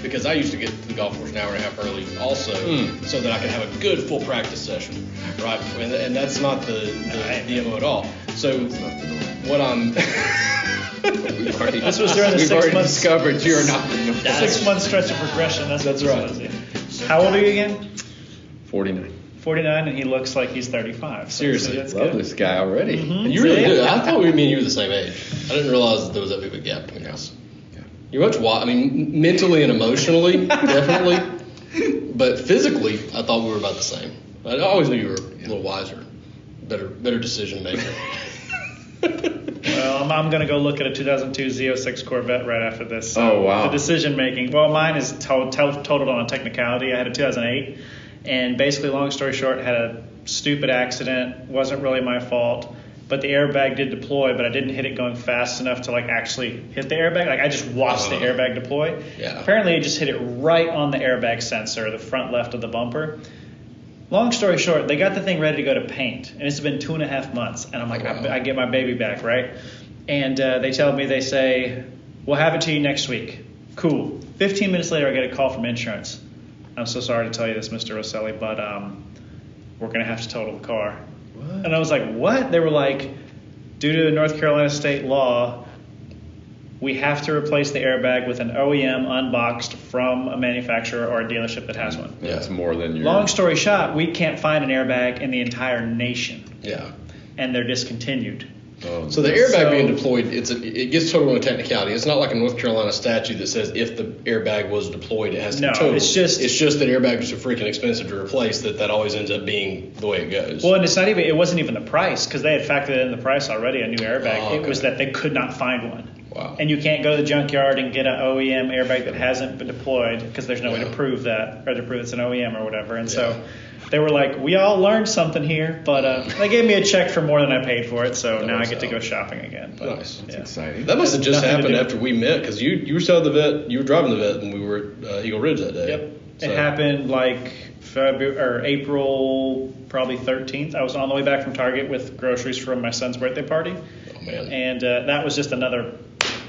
because I used to get to the golf course an hour and a half early also, so that I could have a good full practice session, right? And that's not the MO at all. So what I'm this was during the 6 months. Discovered you're not. 6 month stretch of regression. That's right. Was, yeah. How old are you again? 49. 49, and he looks like he's 35. Seriously, that's love good. this guy already. Mm-hmm. You really do. I thought me and you were the same age. I didn't realize that there was that big of a gap between us. Yeah. You're much I mean, mentally and emotionally, definitely. But physically, I thought we were about the same. I always knew you were a little wiser, better decision maker. Well, I'm going to go look at a 2002 Z06 Corvette right after this. Oh, wow. The decision making. Well, mine is totaled on a technicality. I had a 2008, and basically, long story short, had a stupid accident. Wasn't really my fault, but the airbag did deploy, but I didn't hit it going fast enough to actually hit the airbag. I just watched the airbag deploy. Yeah. Apparently, it just hit it right on the airbag sensor, the front left of the bumper. Long story short, they got the thing ready to go to paint, and it's been 2.5 months. And I'm like, wow. I get my baby back, right? And they say, we'll have it to you next week. Cool. 15 minutes later, I get a call from insurance. I'm so sorry to tell you this, Mr. Rosselli, but we're going to have to total the car. What? And I was like, what? They were like, due to North Carolina state law, we have to replace the airbag with an OEM unboxed from a manufacturer or a dealership that has one. Yeah, it's more than your... Long story short, we can't find an airbag in the entire nation. Yeah. And they're discontinued. Oh, so the airbag being deployed, it gets totaled on a technicality. It's not like a North Carolina statute that says if the airbag was deployed, it has to be totaled. It's just that airbags are freaking expensive to replace. That always ends up being the way it goes. Well, and it wasn't even the price, because they had factored in the price already, a new airbag. Oh, okay. It was that they could not find one. Wow. And you can't go to the junkyard and get an OEM airbag that hasn't been deployed, because there's no way to prove that, or to prove it's an OEM or whatever. And so they were like, we all learned something here, but they gave me a check for more than I paid for it, so now I get to go shopping again. But, nice. That's exciting. That must have just Nothing to happened do. after we met, because you were selling the vet, you were driving the vet when we were at Eagle Ridge that day. Yep. So. It happened February or April, probably 13th. I was on the way back from Target with groceries from my son's birthday party. Oh, man. And that was just another,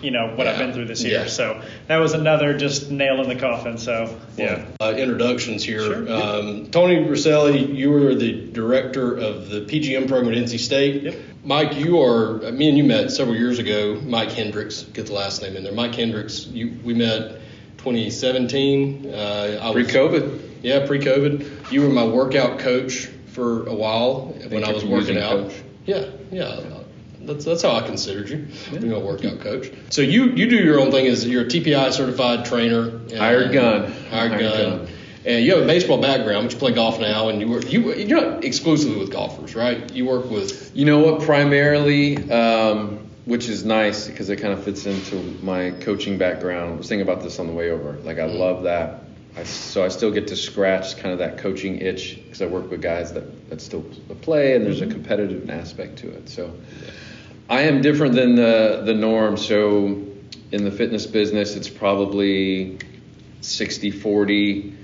what I've been through this year. Yeah. So that was another just nail in the coffin. So, yeah. Introductions here. Sure. Tony Rosselli, you were the director of the PGM program at NC State. Yep. Mike, me and you met several years ago. Mike Hendricks, get the last name in there. Mike Hendricks, we met 2017. Pre-COVID. Yeah, pre-COVID. You were my workout coach for a while when I was working out. Coach. Yeah. That's how I considered you, being a workout coach. So you do your own thing. You're a TPI certified trainer. Hired gun. And you have a baseball background, but you play golf now, and you're not exclusively with golfers, right? You work with... You know what, primarily, which is nice because it kind of fits into my coaching background. I was thinking about this on the way over. I love that. So I still get to scratch kind of that coaching itch because I work with guys that still play, and there's a competitive aspect to it. So I am different than the norm. So in the fitness business, it's probably 60-40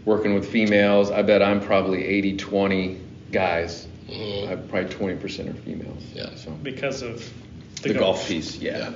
working with females. I bet I'm probably 80-20 guys. Probably 20% are females. Yeah. So Because of the golf piece, yeah.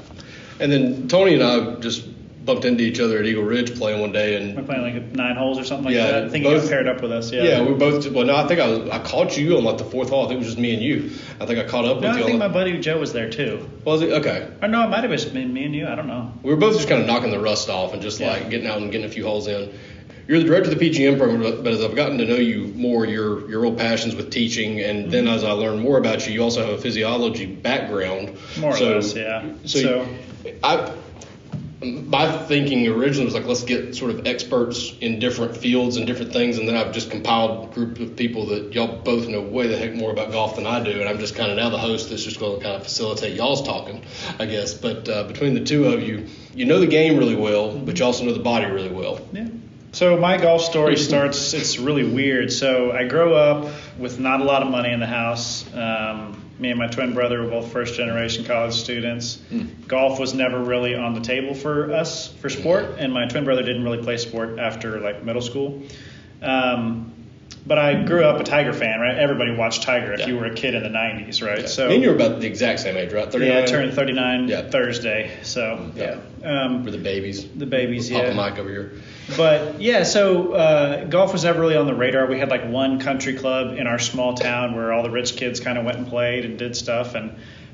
And then Tony and I just bumped into each other at Eagle Ridge playing one day, and We're playing 9 holes or something like Yeah, that. I think you got paired up with us. yeah, we both. Well, no, I think I caught you on the 4th hole. I think it was just me and you. I think I caught up with you. I think my buddy Joe was there too. Was it? Okay. Or no, it might have been me and you. I don't know. We were both just kind of knocking the rust off and just getting out and getting a few holes in. You're the director of the PGM program, but as I've gotten to know you more, your real passions with teaching, and then as I learn more about you, you also have a physiology background. More or less, yeah. So my thinking originally was let's get sort of experts in different fields and different things, and then I've just compiled a group of people that y'all both know way the heck more about golf than I do, and I'm just kind of now the host that's just going to kind of facilitate y'all's talking, I guess. But between the two of you, you know the game really well, but you also know the body really well. Yeah. So my golf story starts, it's really weird. So I grew up with not a lot of money in the house. Me and my twin brother were both first generation college students. Golf was never really on the table for us for sport, and my twin brother didn't really play sport after middle school. But I grew up a Tiger fan, right? Everybody watched Tiger if you were a kid in the 90s, right? Yeah. So you were about the exact same age, right? 39? Yeah, I turned 39 Thursday. So, For the babies. The babies, Papa Mike over here. But, so golf was never really on the radar. We had like one country club in our small town where all the rich kids kind of went and played and did stuff.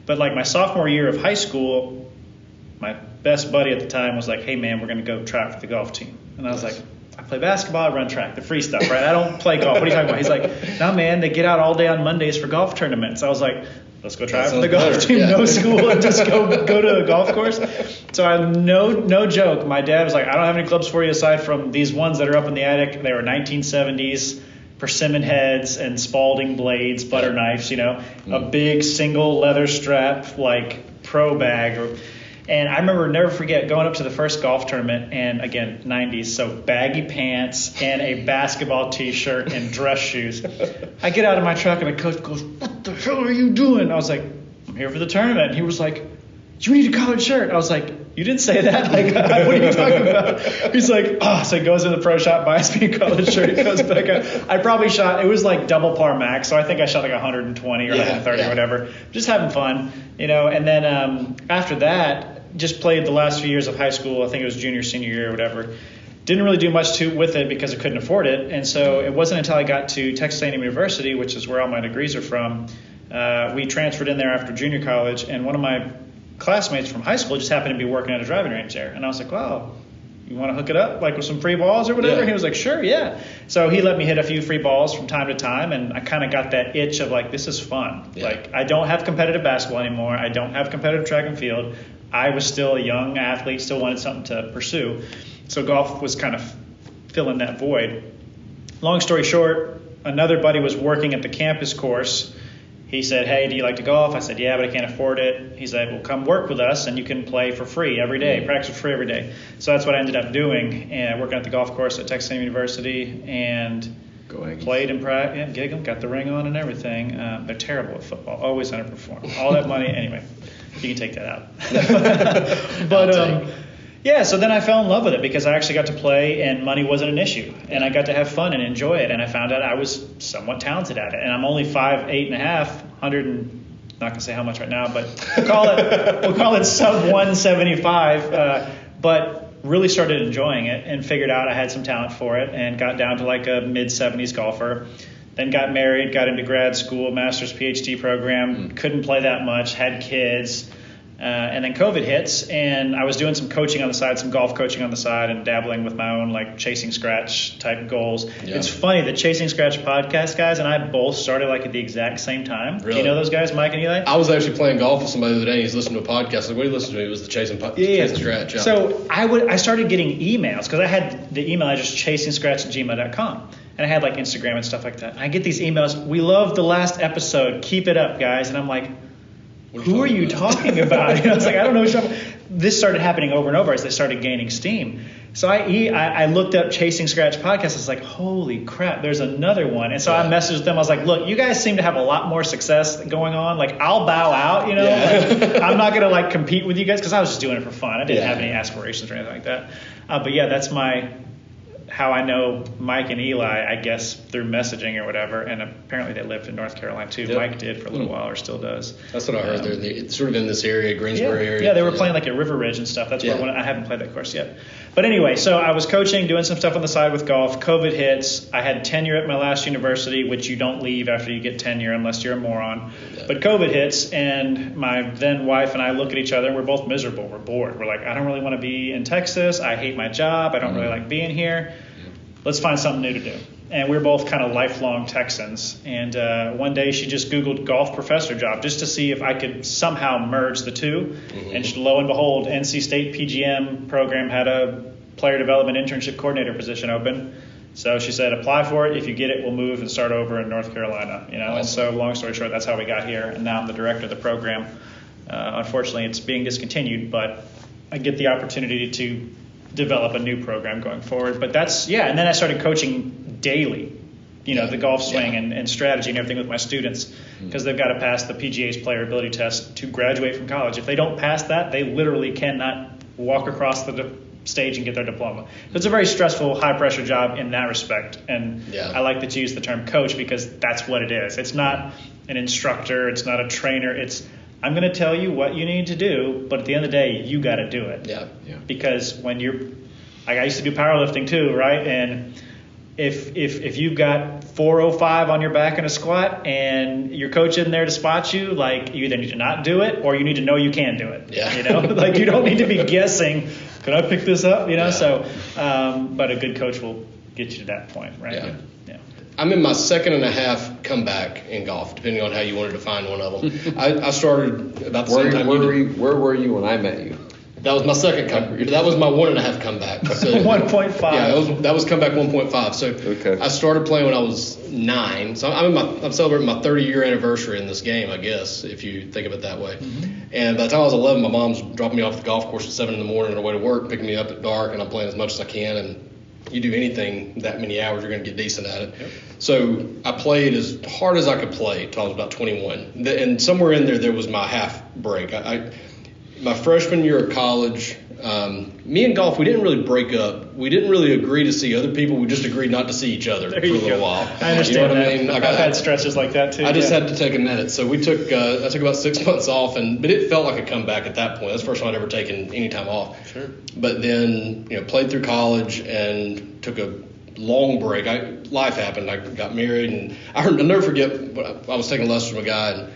But like my sophomore year of high school, my best buddy at the time was like, hey, man, we're going to go try out for the golf team. And I was like, I play basketball, I run track, the free stuff, right? I don't play golf. What are you talking about? He's like, no, man, they get out all day on Mondays for golf tournaments. I was like, let's go try out for the golf team, no school, and just go to a golf course. So I no joke. My dad was like, I don't have any clubs for you aside from these ones that are up in the attic. They were 1970s persimmon heads and Spalding blades, butter knives, a big single leather strap like pro bag. And I remember, never forget, going up to the first golf tournament, and again, 90s, so baggy pants and a basketball T-shirt and dress shoes. I get out of my truck, and the coach goes, what the hell are you doing? I was like, I'm here for the tournament. And he was like, you need a collared shirt. I was like, you didn't say that? Like, what are you talking about? He's like, so he goes in the pro shop, buys me a collared shirt, he goes back out. I probably shot, it was like double par max, so I think I shot like 120 or 130 or whatever. Just having fun, And then after that, just played the last few years of high school. I think it was junior, senior year, or whatever. Didn't really do much with it because I couldn't afford it. And so it wasn't until I got to Texas A&M University, which is where all my degrees are from, we transferred in there after junior college. And one of my classmates from high school just happened to be working at a driving range there. And I was like, wow, you want to hook it up like with some free balls or whatever? Yeah. And he was like, sure, yeah. So he let me hit a few free balls from time to time, and I kind of got that itch of like, this is fun. Yeah. Like, I don't have competitive basketball anymore. I don't have competitive track and field. I was still a young athlete, still wanted something to pursue. So golf was kind of filling that void. Long story short, another buddy was working at the campus course. He said, hey, do you like to golf? I said, yeah, but I can't afford it. He said, well, come work with us and you can play for free every day, practice for free every day. So that's what I ended up doing, and working at the golf course at Texas A&M University, and played and practiced, gig them, got the ring on and everything. They're terrible at football, always underperform. All that money, anyway, you can take that out. But so then I fell in love with it because I actually got to play and money wasn't an issue, and I got to have fun and enjoy it, and I found out I was somewhat talented at it. And I'm only 5'8.5", 100 and not gonna say how much right now, but we'll call it sub 175. But really started enjoying it and figured out I had some talent for it, and got down to like a mid 70s golfer. Then got married, got into grad school, master's PhD program, couldn't play that much, had kids. And then COVID hits, and I was doing some coaching on the side, some golf coaching on the side, and dabbling with my own like Chasing Scratch type goals. Yeah. It's funny, the Chasing Scratch podcast guys and I both started like at the exact same time. Really? Do you know those guys, Mike and Eli? I was actually playing golf with somebody the other day, and he's listening to a podcast. Like, what do you listen to? It was the Chasing Scratch. Yeah. So I started getting emails because I had the email address chasingscratch@gmail.com. And I had like Instagram and stuff like that. And I get these emails, we love the last episode, keep it up, guys. And I'm like, who are you talking about? It's like, I don't know. This started happening over and over as they started gaining steam. So I looked up Chasing Scratch podcast. I was like, holy crap, there's another one. And so I messaged them. I was like, look, you guys seem to have a lot more success going on. Like, I'll bow out, Like, I'm not going to like compete with you guys because I was just doing it for fun. I didn't have any aspirations or anything like that. But yeah, that's how I know Mike and Eli, I guess, through messaging or whatever, and apparently they lived in North Carolina too. Yep. Mike did for a little while, or still does. That's what I heard. They're sort of in this area, Greensboro area. Yeah, they were playing like at River Ridge and stuff. That's where I haven't played that course yet. But anyway, so I was coaching, doing some stuff on the side with golf. COVID hits. I had tenure at my last university, which you don't leave after you get tenure unless you're a moron. Yeah. But COVID hits, and my then wife and I look at each other, and we're both miserable. We're bored. We're like, I don't really want to be in Texas. I hate my job. I don't really like being here. Let's find something new to do. And we're both kind of lifelong Texans. And one day she just Googled golf professor job just to see if I could somehow merge the two. Mm-hmm. And lo and behold, NC State PGM program had a player development internship coordinator position open. So she said, apply for it. If you get it, we'll move and start over in North Carolina. And so long story short, that's how we got here. And now I'm the director of the program. Unfortunately, it's being discontinued, but I get the opportunity to develop a new program going forward. But and then I started coaching daily, the golf swing and strategy and everything with my students, because they've got to pass the PGA's player ability test to graduate from college. If they don't pass that, they literally cannot walk across the stage and get their diploma. So it's a very stressful, high-pressure job in that respect. And I like that you use the term coach because that's what it is. It's not an instructor. It's not a trainer. It's I'm going to tell you what you need to do, but at the end of the day, you got to do it. Yeah. Because when I used to do powerlifting too, right? And if you've got 405 on your back in a squat and your coach isn't there to spot you, like you either need to not do it or you need to know you can do it. Yeah. You know, like you don't need to be guessing, could I pick this up? You know, so, but a good coach will get you to that point, right? Yeah. Yeah. I'm in my second and a half comeback in golf, depending on how you wanted to define one of them. I started about the same time you did. Where were you when I met you? That was my second comeback. That was my 1.5 comeback. So, 1.5. Yeah, that was comeback 1.5. So Okay. I started playing when I was 9. So I'm celebrating my 30-year anniversary in this game, I guess, if you think of it that way. Mm-hmm. And by the time I was 11, my mom's dropping me off at the golf course at 7 in the morning on her way to work, picking me up at dark, and I'm playing as much as I can. And you do anything that many hours, you're going to get decent at it. Yep. So I played as hard as I could play until I was about 21. And somewhere in there was my half break. My freshman year of college, me and golf, we didn't really break up. We didn't really agree to see other people. We just agreed not to see each other for a little while. I understand. You know what that. I mean? I've had stretches like that too. I just had to take a minute. So I took about 6 months off, but it felt like a comeback at that point. That's the first time I'd ever taken any time off. Sure. But then, played through college and took a long break. Life happened. I got married, and I'll never forget. I was taking lessons from a guy and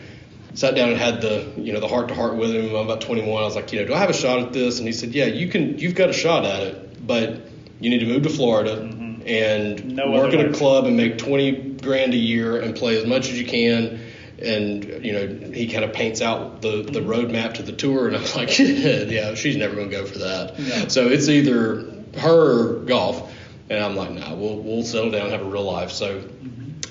sat down and had the heart-to-heart with him. I'm about 21. I was like, do I have a shot at this? And he said, yeah, you've got a shot at it, but you need to move to Florida and work at a club and make $20,000 a year and play as much as you can. And, he kind of paints out the roadmap to the tour. And I was like, yeah, she's never going to go for that. No. So it's either her or golf. And I'm like, nah, we'll settle down and have a real life. So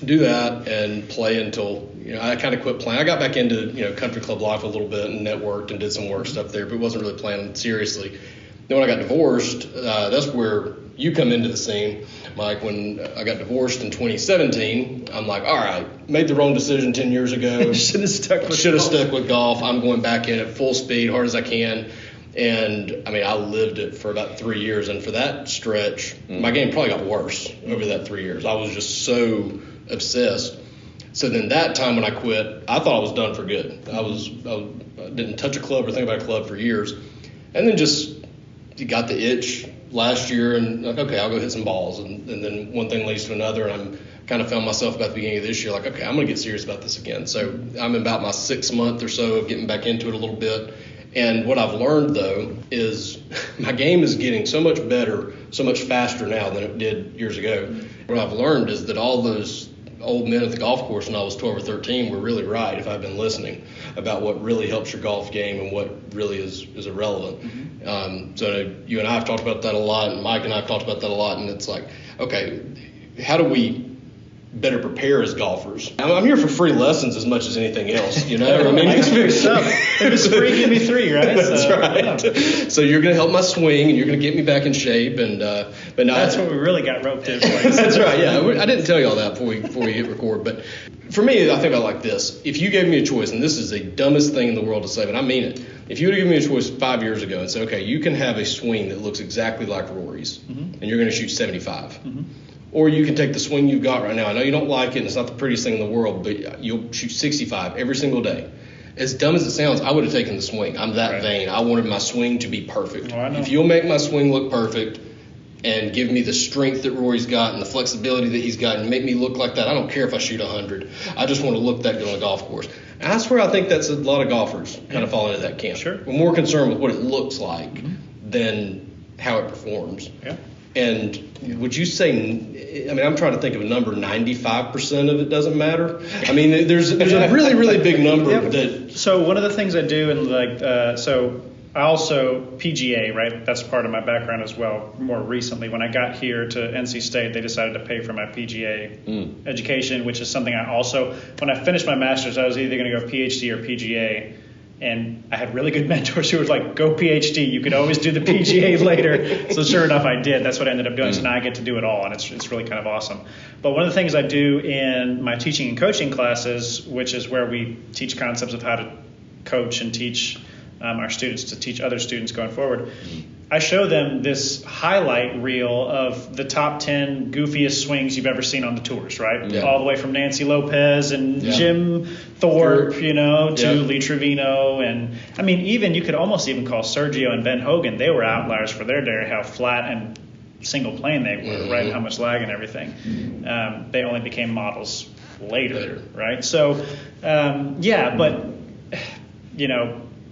do that and play until I kind of quit playing. I got back into country club life a little bit and networked and did some work stuff there, but wasn't really playing seriously. Then when I got divorced, that's where you come into the scene, Mike. When I got divorced in 2017, I'm like, all right, made the wrong decision 10 years ago. Should have stuck with golf. I'm going back in at full speed, hard as I can. And I lived it for about 3 years, and for that stretch, my game probably got worse over that 3 years. I was just so obsessed. So then that time when I quit, I thought I was done for good. I didn't touch a club or think about a club for years, and then just got the itch last year, and like, okay, I'll go hit some balls, and then one thing leads to another, and I'm kind of found myself about the beginning of this year like, okay, I'm going to get serious about this again. So I'm about my 6th month or so of getting back into it a little bit. And what I've learned, though, is my game is getting so much better, so much faster now than it did years ago. What I've learned is that all those old men at the golf course when I was 12 or 13 were really right if I've been listening about what really helps your golf game and what really is irrelevant. So you and I have talked about that a lot, and Mike and I have talked about that a lot, and it's like, okay, how do we better prepare as golfers? I'm here for free lessons as much as anything else, If it's free, give me 3, right? That's right. Yeah. So you're going to help my swing, and you're going to get me back in shape, and but no, that's what we really got roped in for. That's right. Yeah, I didn't tell you all that before we hit record, but for me, I think about it like this: if you gave me a choice, and this is the dumbest thing in the world to say, but I mean it. If you would have given me a choice 5 years ago and said, okay, you can have a swing that looks exactly like Rory's, and you're going to shoot 75. Or you can take the swing you've got right now. I know you don't like it, and it's not the prettiest thing in the world, but you'll shoot 65 every single day. As dumb as it sounds, I would have taken the swing. I'm that vain. I wanted my swing to be perfect. If you'll make my swing look perfect and give me the strength that Rory's got and the flexibility that he's got and make me look like that, I don't care if I shoot 100. I just want to look that good on a golf course. And that's where I think that's a lot of golfers kind of fall into that camp. Sure. We're more concerned with what it looks like than how it performs. Yeah. And would you say, I'm trying to think of a number, 95% of it doesn't matter? There's a really, really big number that. So one of the things I do, and so I also PGA, right? That's part of my background as well. More recently, when I got here to NC State, they decided to pay for my PGA education, which is something I also, when I finished my master's, I was either going to go PhD or PGA. And I had really good mentors who were like, go PhD. You could always do the PGA later. So sure enough, I did. That's what I ended up doing. So now I get to do it all, and it's really kind of awesome. But one of the things I do in my teaching and coaching classes, which is where we teach concepts of how to coach and teach our students to teach other students going forward. I show them this highlight reel of the top 10 goofiest swings you've ever seen on the tours, right? Yeah. All the way from Nancy Lopez and Jim Thorpe, to Lee Trevino. And I mean, even you could almost even call Sergio and Ben Hogan, they were outliers for their day, how flat and single plane they were, right? And how much lag and everything. They only became models later. Right? So, but,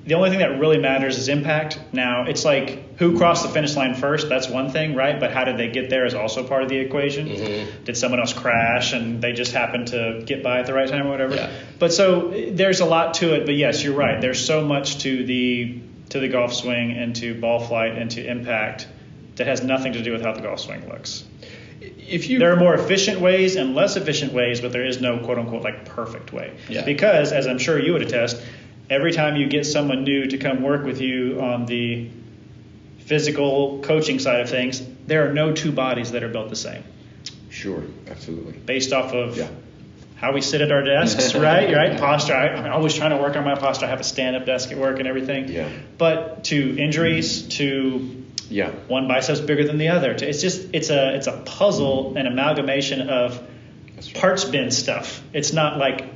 the only thing that really matters is impact. Now, it's like who crossed the finish line first, that's one thing, right? But how did they get there is also part of the equation. Did someone else crash and they just happened to get by at the right time or whatever? Yeah. But so there's a lot to it. But yes, you're right. There's so much to the golf swing and to ball flight and to impact that has nothing to do with how the golf swing looks. There are more efficient ways and less efficient ways, but there is no quote unquote like perfect way. Yeah. Because as I'm sure you would attest, every time you get someone new to come work with you on the physical coaching side of things, there are no two bodies that are built the same. Sure, absolutely. Based off of how we sit at our desks, right? Posture. I'm always trying to work on my posture. I have a stand-up desk at work and everything. Yeah. But to injuries, to one bicep's bigger than the other. It's a puzzle, an amalgamation of parts bin stuff. It's not like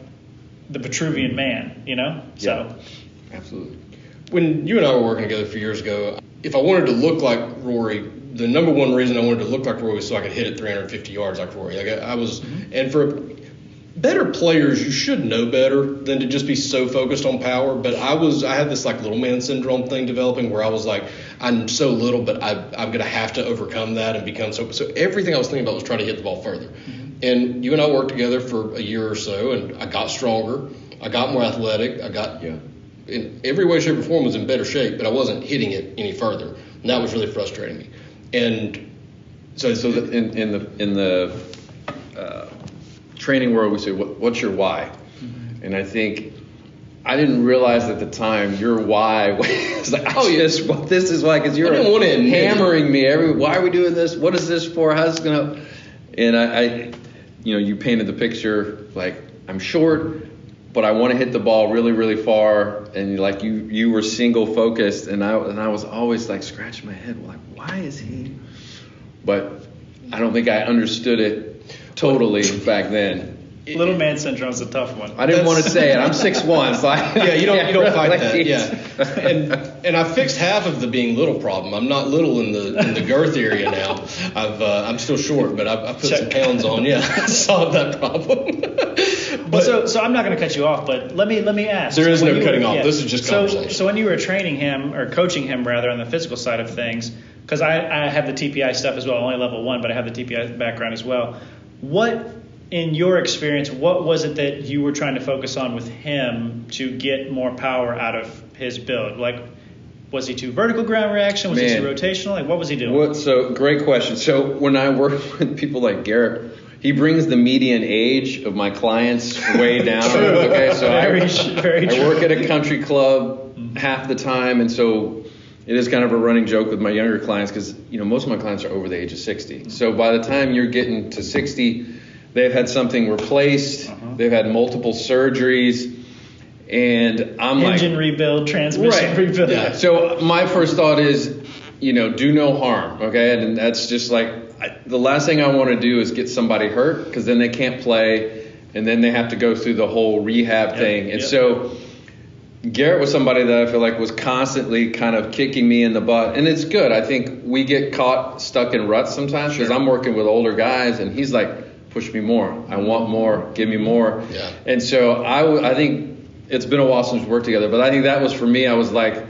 the Vitruvian Man, So, absolutely. When you and I were working together a few years ago, if I wanted to look like Rory, the number one reason I wanted to look like Rory was so I could hit it 350 yards like Rory. Like I was, and for better players, you should know better than to just be so focused on power. But I had this like little man syndrome thing developing where I was like, I'm so little, but I'm going to have to overcome that and become so. So everything I was thinking about was trying to hit the ball further. And you and I worked together for a year or so, and I got stronger. I got more athletic. I got in every way, shape, or form was in better shape, but I wasn't hitting it any further, and that was really frustrating me. And so in the training world, we say, "What's your why?" And I think I didn't realize at the time your why was like, this is why, because you're hammering me why are we doing this? What is this for? How's it gonna? And I you painted the picture like I'm short, but I want to hit the ball really, really far, and like you were single focused, and I was always like scratching my head, like why is he? But I don't think I understood it totally back then. Little man syndrome is a tough one. I didn't want to say it. I'm 6'1", so you don't fight that. Yeah, and I fixed half of the being little problem. I'm not little in the girth area now. I'm still short, but I put some pounds on. Yeah, solved that problem. But so I'm not going to cut you off, but let me ask. There is no cutting off. This is just conversation. So when you were training him or coaching him rather on the physical side of things, because I have the TPI stuff as well, only level 1, but I have the TPI background as well. In your experience, what was it that you were trying to focus on with him to get more power out of his build? Like, was he too vertical ground reaction? Was he too rotational? Like, what was he doing? So, great question. So, when I work with people like Garrett, he brings the median age of my clients way down. True. Okay, so very I work at a country club half the time, and so it is kind of a running joke with my younger clients because most of my clients are over the age of 60. So by the time you're getting to 60, they've had something replaced. They've had multiple surgeries. And I'm engine rebuild, transmission rebuild. Yeah. So my first thought is, do no harm. Okay. And that's just like the last thing I want to do is get somebody hurt because then they can't play. And then they have to go through the whole rehab thing. And so Garrett was somebody that I feel like was constantly kind of kicking me in the butt. And it's good. I think we get stuck in ruts sometimes because I'm working with older guys and he's like, push me more. I want more. Give me more. Yeah. And so I think it's been a while since we worked together, but I think that was for me. I was like,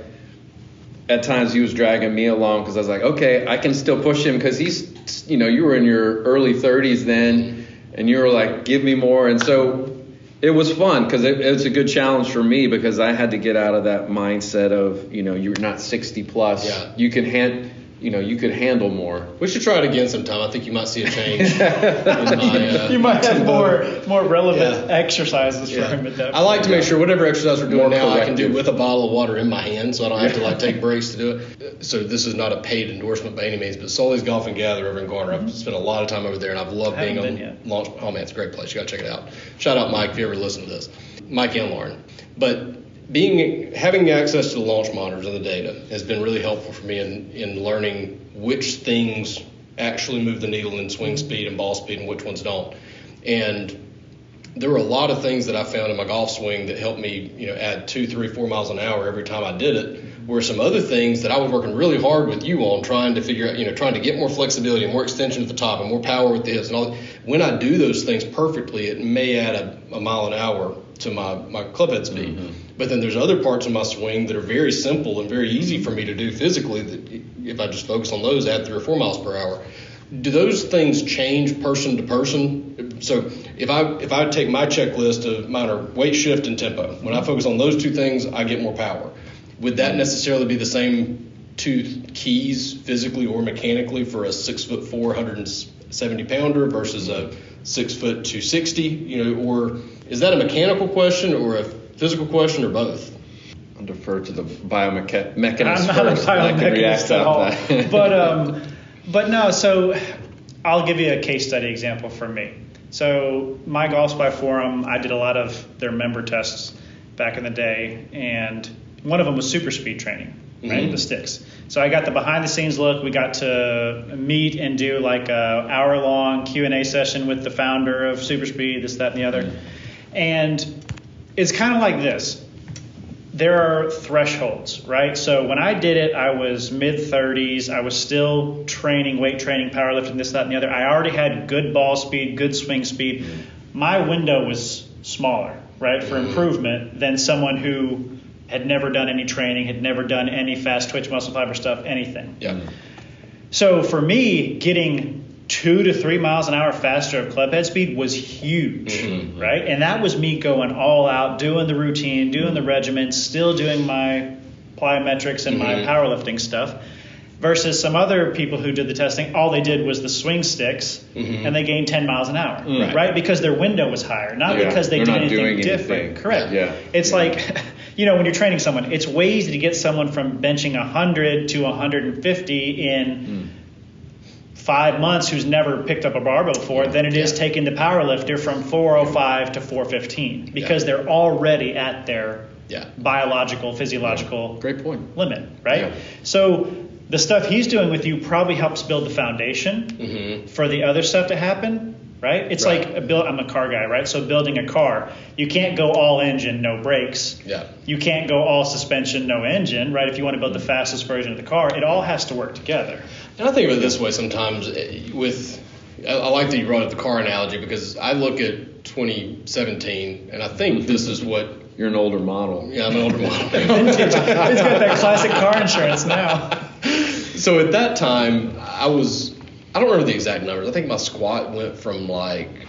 at times he was dragging me along because I was like, okay, I can still push him because he's, you were in your early 30s then, and you were like, give me more. And so it was fun because it was a good challenge for me because I had to get out of that mindset of, you're not 60 plus. Yeah. You could handle more. We should try it again sometime. I think you might see a change. You might have more relevant exercises for him at that point. I like to make sure whatever exercise we're doing More now, corrective. I can do with a bottle of water in my hand, so I don't have to take breaks to do it. So this is not a paid endorsement by any means, but Sully's Golf and Gather over in Garner. I've spent a lot of time over there, and I've loved being on launch. Oh man, it's a great place. You got to check it out. Shout out Mike if you ever listen to this. Mike and Lauren. But having access to the launch monitors and the data has been really helpful for me in learning which things actually move the needle in swing speed and ball speed and which ones don't. And there were a lot of things that I found in my golf swing that helped me, add 2, 3, 4 miles an hour every time I did it. Were some other things that I was working really hard with you on, trying to figure out, trying to get more flexibility and more extension at the top and more power with this and all. When I do those things perfectly, it may add a mile an hour to my club head speed. Mm-hmm. But then there's other parts of my swing that are very simple and very easy for me to do physically that if I just focus on those, add 3 or 4 miles per hour. Do those things change person to person? So if I take my checklist of mine are weight shift and tempo, when I focus on those 2 things, I get more power. Would that necessarily be the same 2 keys physically or mechanically for a 6'4", 170 pounder versus a 6', 260? Or is that a mechanical question or a physical question or both? I'll defer to the biomechanist I'm not first. a biomechanist at all. That. But no, so I'll give you a case study example from me. So my Golf Spy forum, I did a lot of their member tests back in the day, and one of them was super speed training, right? Mm-hmm. The sticks. So I got the behind the scenes look. We got to meet and do like a hour-long Q&A session with the founder of Super Speed, this, that, and the other. Mm-hmm. And it's kind of like this. There are thresholds, right? So when I did it, I was mid-30s. I was still training, weight training, powerlifting, this, that, and the other. I already had good ball speed, good swing speed. My window was smaller, right, for improvement than someone who had never done any training, had never done any fast twitch muscle fiber stuff, anything. Yeah. So for me, getting 2 to 3 miles an hour faster of club head speed was huge, right? And that was me going all out, doing the routine, doing the regimen, still doing my plyometrics and my powerlifting stuff, versus some other people who did the testing, all they did was the swing sticks, and they gained 10 miles an hour, right? Because their window was higher, not because they did anything different. Correct. Yeah. It's like, when you're training someone, it's way easy to get someone from benching 100 to 150 in 5 months who's never picked up a barbell before than it is taking the power lifter from 405 to 415 because they're already at their biological, physiological great point limit, right? Yeah. So the stuff he's doing with you probably helps build the foundation for the other stuff to happen, right? It's like I'm a car guy, right? So building a car, you can't go all engine, no brakes. Yeah. You can't go all suspension, no engine, right? If you want to build the fastest version of the car, it all has to work together. And I think of it this way sometimes I like that you brought up the car analogy because I look at 2017 and I think this is what... You're an older model. Yeah, I'm an older model. Vintage. It's got that classic car insurance now. So at that time, I don't remember the exact numbers. I think my squat went from like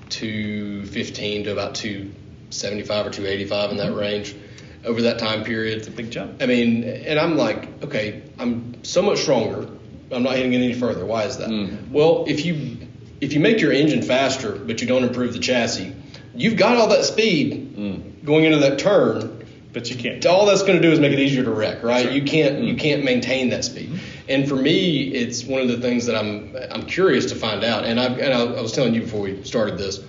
215 to about 275 or 285 in that range over that time period. It's a big jump. I mean, and I'm like, okay, I'm so much stronger. I'm not hitting it any further. Why is that? Well, if you make your engine faster, but you don't improve the chassis, you've got all that speed going into that turn, but you can't. All that's going to do is make it easier to wreck, right? Right. You can't maintain that speed. And for me, it's one of the things that I'm curious to find out. And I was telling you before we started this,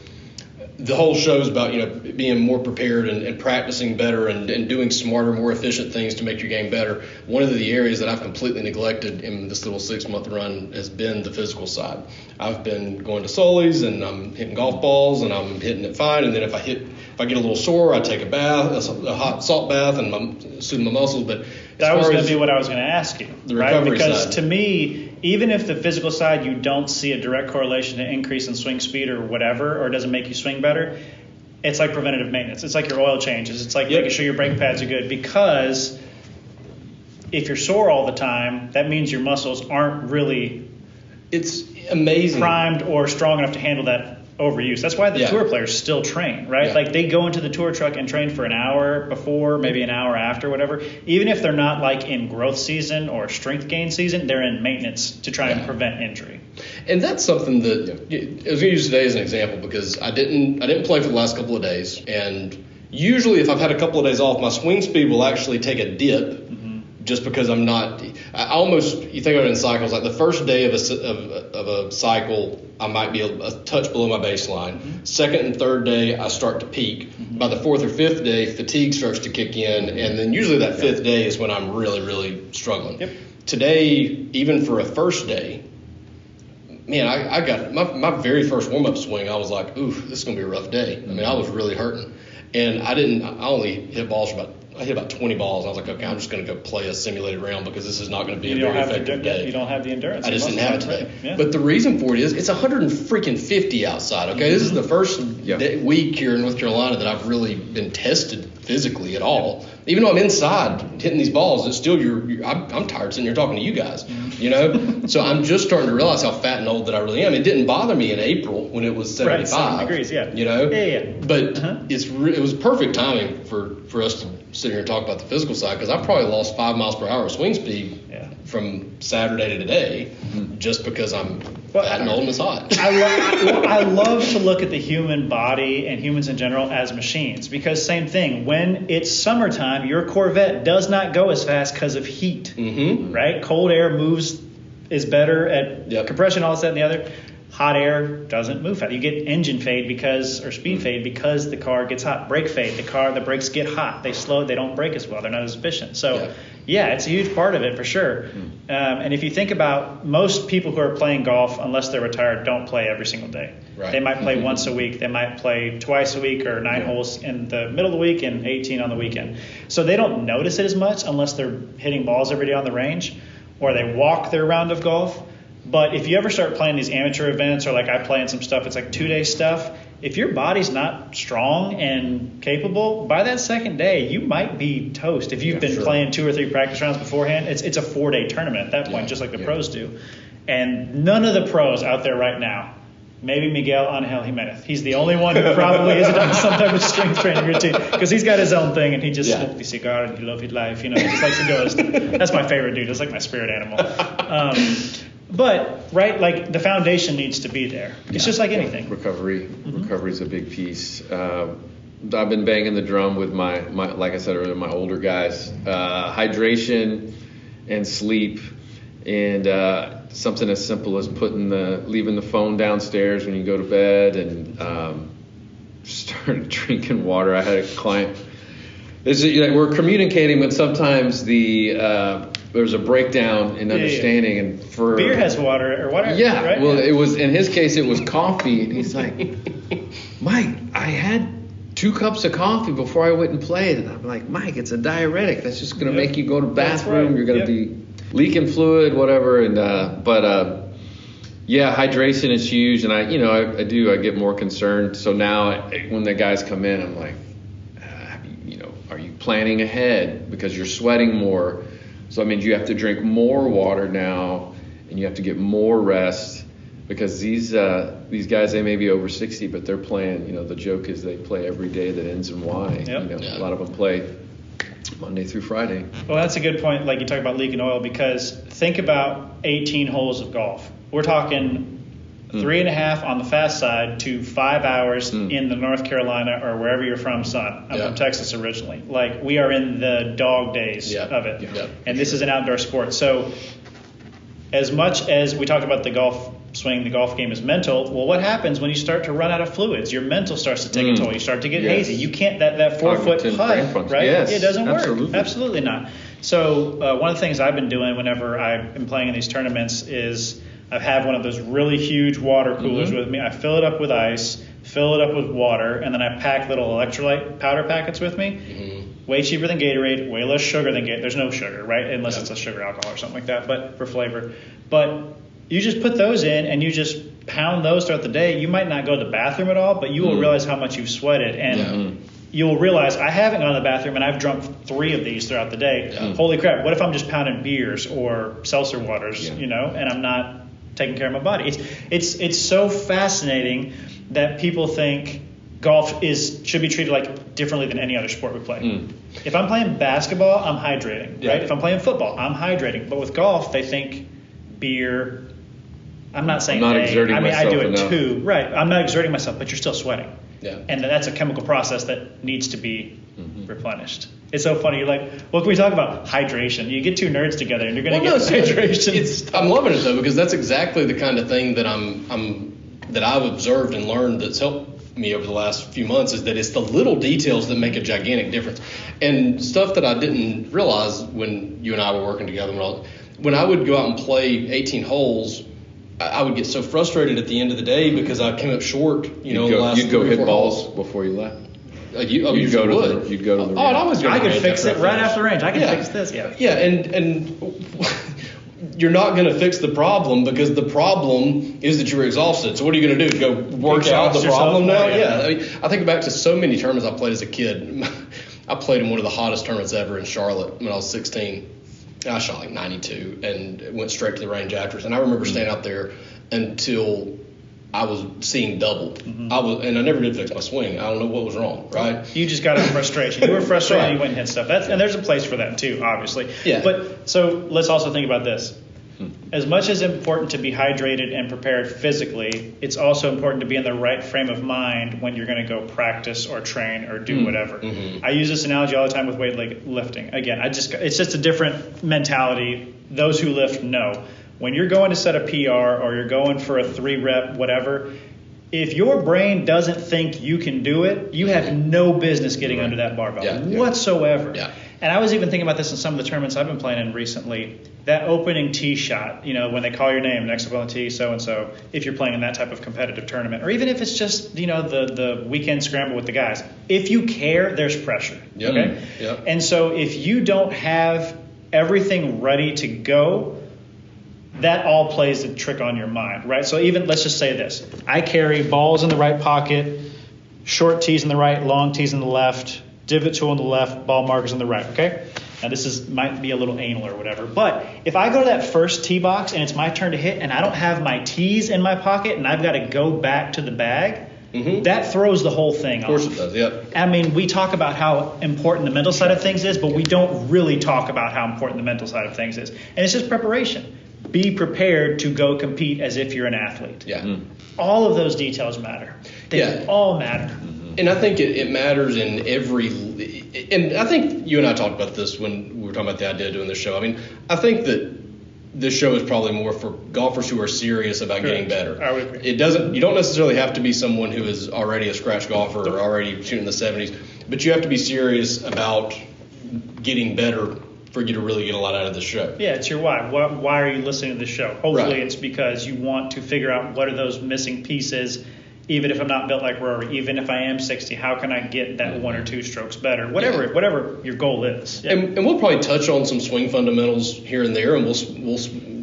the whole show is about being more prepared and practicing better and doing smarter, more efficient things to make your game better. One of the areas that I've completely neglected in this little 6-month run has been the physical side. I've been going to Sully's and I'm hitting golf balls and I'm hitting it fine. And then if I get a little sore, I take a bath, a hot salt bath, and I'm soothing my muscles. But that was going to be what I was going to ask you, the recovery because side. To me, even if the physical side you don't see a direct correlation to increase in swing speed or whatever, or it doesn't make you swing better, it's like preventative maintenance. It's like your oil changes. It's like making sure your brake pads are good, because if you're sore all the time, that means your muscles aren't really primed or strong enough to handle that overuse. That's why the tour players still train, right? Yeah. Like they go into the tour truck and train for an hour before, maybe an hour after, whatever. Even if they're not like in growth season or strength gain season, they're in maintenance to try and prevent injury. And that's something that I was going to use today as an example because I didn't play for the last couple of days, and usually if I've had a couple of days off, my swing speed will actually take a dip just because I'm not. I almost, you think of it in cycles, like the first day of a cycle, I might be a touch below my baseline. Second and third day, I start to peak. By the fourth or fifth day, fatigue starts to kick in, and then usually that fifth day is when I'm really, really struggling. Today, even for a first day, man, I got my very first warm-up swing, I was like, ooh, this is going to be a rough day. I mean, I was really hurting. And I only hit balls I hit about 20 balls. I was like, okay, I'm just going to go play a simulated round because this is not going to be a very effective day. You don't have the endurance. I just didn't have it today. Yeah. But the reason for it is it's 150 outside, okay? This is the first week here in North Carolina that I've really been tested physically at all. Even though I'm inside hitting these balls, it's still I'm tired sitting here talking to you guys, you know? So I'm just starting to realize how fat and old that I really am. It didn't bother me in April when it was 75. Right, 70 degrees, yeah. You know? Yeah. But it was perfect timing for us to sit here and talk about the physical side, because I probably lost 5 miles per hour of swing speed from Saturday to today just because I'm fat and old and it's hot. I love to look at the human body and humans in general as machines, because same thing, when it's summertime, your Corvette does not go as fast because of heat, right? Cold air is better at compression, all this, that, and the other. Hot air doesn't move fast. You get engine fade or speed fade because the car gets hot. Brake fade, the brakes get hot. They slow, they don't brake as well. They're not as efficient. So it's a huge part of it for sure. And if you think about most people who are playing golf, unless they're retired, don't play every single day. Right. They might play once a week. They might play twice a week or 9 holes in the middle of the week and 18 on the weekend. So they don't notice it as much unless they're hitting balls every day on the range or they walk their round of golf. But if you ever start playing these amateur events, or like I play in some stuff, it's like 2-day stuff. If your body's not strong and capable, by that second day, you might be toast. If you've been playing 2 or 3 practice rounds beforehand, it's a 4-day tournament at that point, just like the pros do. And none of the pros out there right now, maybe Miguel Angel Jimenez, he's the only one who probably isn't on some type of strength training routine, because he's got his own thing and he just smokes the cigar and he loves his life. You know, he just likes to go. That's my favorite dude. It's like my spirit animal. But, right, like the foundation needs to be there. It's just like anything. Recovery is a big piece. I've been banging the drum with my like I said earlier, my older guys. Hydration and sleep, and something as simple as leaving the phone downstairs when you go to bed, and started drinking water. I had a client. We're communicating, but sometimes there's a breakdown in understanding, and for beer has water or whatever. Yeah, right? Well, it was in his case it was coffee, and he's like, Mike, I had 2 cups of coffee before I went and played, and I'm like, Mike, it's a diuretic. That's just going to make you go to the bathroom. Right. You're going to be leaking fluid, whatever. And hydration is huge, and I get more concerned. So now when the guys come in, I'm like, are you planning ahead because you're sweating more? So that means you have to drink more water now, and you have to get more rest, because these guys, they may be over 60, but they're playing. The joke is they play every day that ends in Y. A lot of them play Monday through Friday. Well, that's a good point. Like you talk about leaking oil, because think about 18 holes of golf. We're talking 3.5 on the fast side to 5 hours in the North Carolina or wherever you're from sun. I'm from Texas originally. Like, we are in the dog days of it. And this is an outdoor sport. So as much as we talk about the golf swing, the golf game is mental, well, what happens when you start to run out of fluids? Your mental starts to take a toll. You start to get hazy. You can't, that 4-foot putt, right? Yes, it doesn't absolutely. work. Absolutely not. So one of the things I've been doing whenever I'm playing in these tournaments is I have one of those really huge water coolers with me. I fill it up with ice, fill it up with water, and then I pack little electrolyte powder packets with me. Way cheaper than Gatorade, way less sugar than Gatorade. There's no sugar, right? Unless it's a sugar alcohol or something like that, but for flavor. But you just put those in and you just pound those throughout the day. You might not go to the bathroom at all, but you will realize how much you've sweated. And you'll realize, I haven't gone to the bathroom and I've drunk 3 of these throughout the day. Holy crap, what if I'm just pounding beers or seltzer waters, and I'm not taking care of my body? It's so fascinating that people think golf should be treated like differently than any other sport we play. If I'm playing basketball, I'm hydrating, right? If I'm playing football, I'm hydrating. But with golf, they think beer. I'm not saying exerting myself I do it enough. too, right? I'm not exerting myself, but you're still sweating. Yeah. And that's a chemical process that needs to be replenished. It's so funny. You're like, what can we talk about? Hydration. You get two nerds together, and you're going to get hydration. I'm loving it though, because that's exactly the kind of thing that I've observed and learned that's helped me over the last few months, is that it's the little details that make a gigantic difference, and stuff that I didn't realize when you and I were working together. When I would go out and play 18 holes, I would get so frustrated at the end of the day because I came up short. You'd go hit balls before you left. You'd go to the. Oh, I'd always go. I could fix it right after range. I can fix this. Yeah, and you're not going to fix the problem, because the problem is that you were exhausted. So what are you going to do? Go work out the problem now? Yeah. I think back to so many tournaments I played as a kid. I played in one of the hottest tournaments ever in Charlotte when I was 16. I shot like 92 and went straight to the range afterwards. And I remember staying out there until I was seeing double. Mm-hmm. I never did fix my swing. I don't know what was wrong, right? You just got a frustration. You were frustrated and you went and hit stuff. And there's a place for that too, obviously. Yeah. But so let's also think about this. As much as it's important to be hydrated and prepared physically, it's also important to be in the right frame of mind when you're going to go practice or train or do whatever. Mm-hmm. I use this analogy all the time with weightlifting. Again, it's just a different mentality. Those who lift know. When you're going to set a PR or you're going for a 3-rep, whatever, if your brain doesn't think you can do it, you have no business getting under that barbell whatsoever. Yeah. And I was even thinking about this in some of the tournaments I've been playing in recently. That opening tee shot, when they call your name next up on the tee, so-and-so, if you're playing in that type of competitive tournament, or even if it's just, the weekend scramble with the guys. If you care, there's pressure. Yep. Okay? Yep. And so if you don't have everything ready to go, that all plays a trick on your mind, right? So even, let's just say this. I carry balls in the right pocket, short tees in the right, long tees in the left, divot tool on the left, ball markers on the right, okay? Now this might be a little anal or whatever, but if I go to that first tee box and it's my turn to hit and I don't have my tees in my pocket and I've got to go back to the bag, that throws the whole thing off. Of course it does, yeah. I mean, we talk about how important the mental side of things is, but we don't really talk about how important the mental side of things is. And it's just preparation. Be prepared to go compete as if you're an athlete. Yeah. All of those details matter. They all matter. And I think it matters in every – and I think you and I talked about this when we were talking about the idea of doing this show. I mean, I think that this show is probably more for golfers who are serious about getting better. I would agree. You don't necessarily have to be someone who is already a scratch golfer or already shooting in the 70s, but you have to be serious about getting better for you to really get a lot out of the show. Yeah, it's your why. Why are you listening to the show? Hopefully it's because you want to figure out what are those missing pieces. Even if I'm not built like Rory, even if I am 60, how can I get that 1 or 2 strokes better? Whatever your goal is. Yeah. And we'll probably touch on some swing fundamentals here and there, and we'll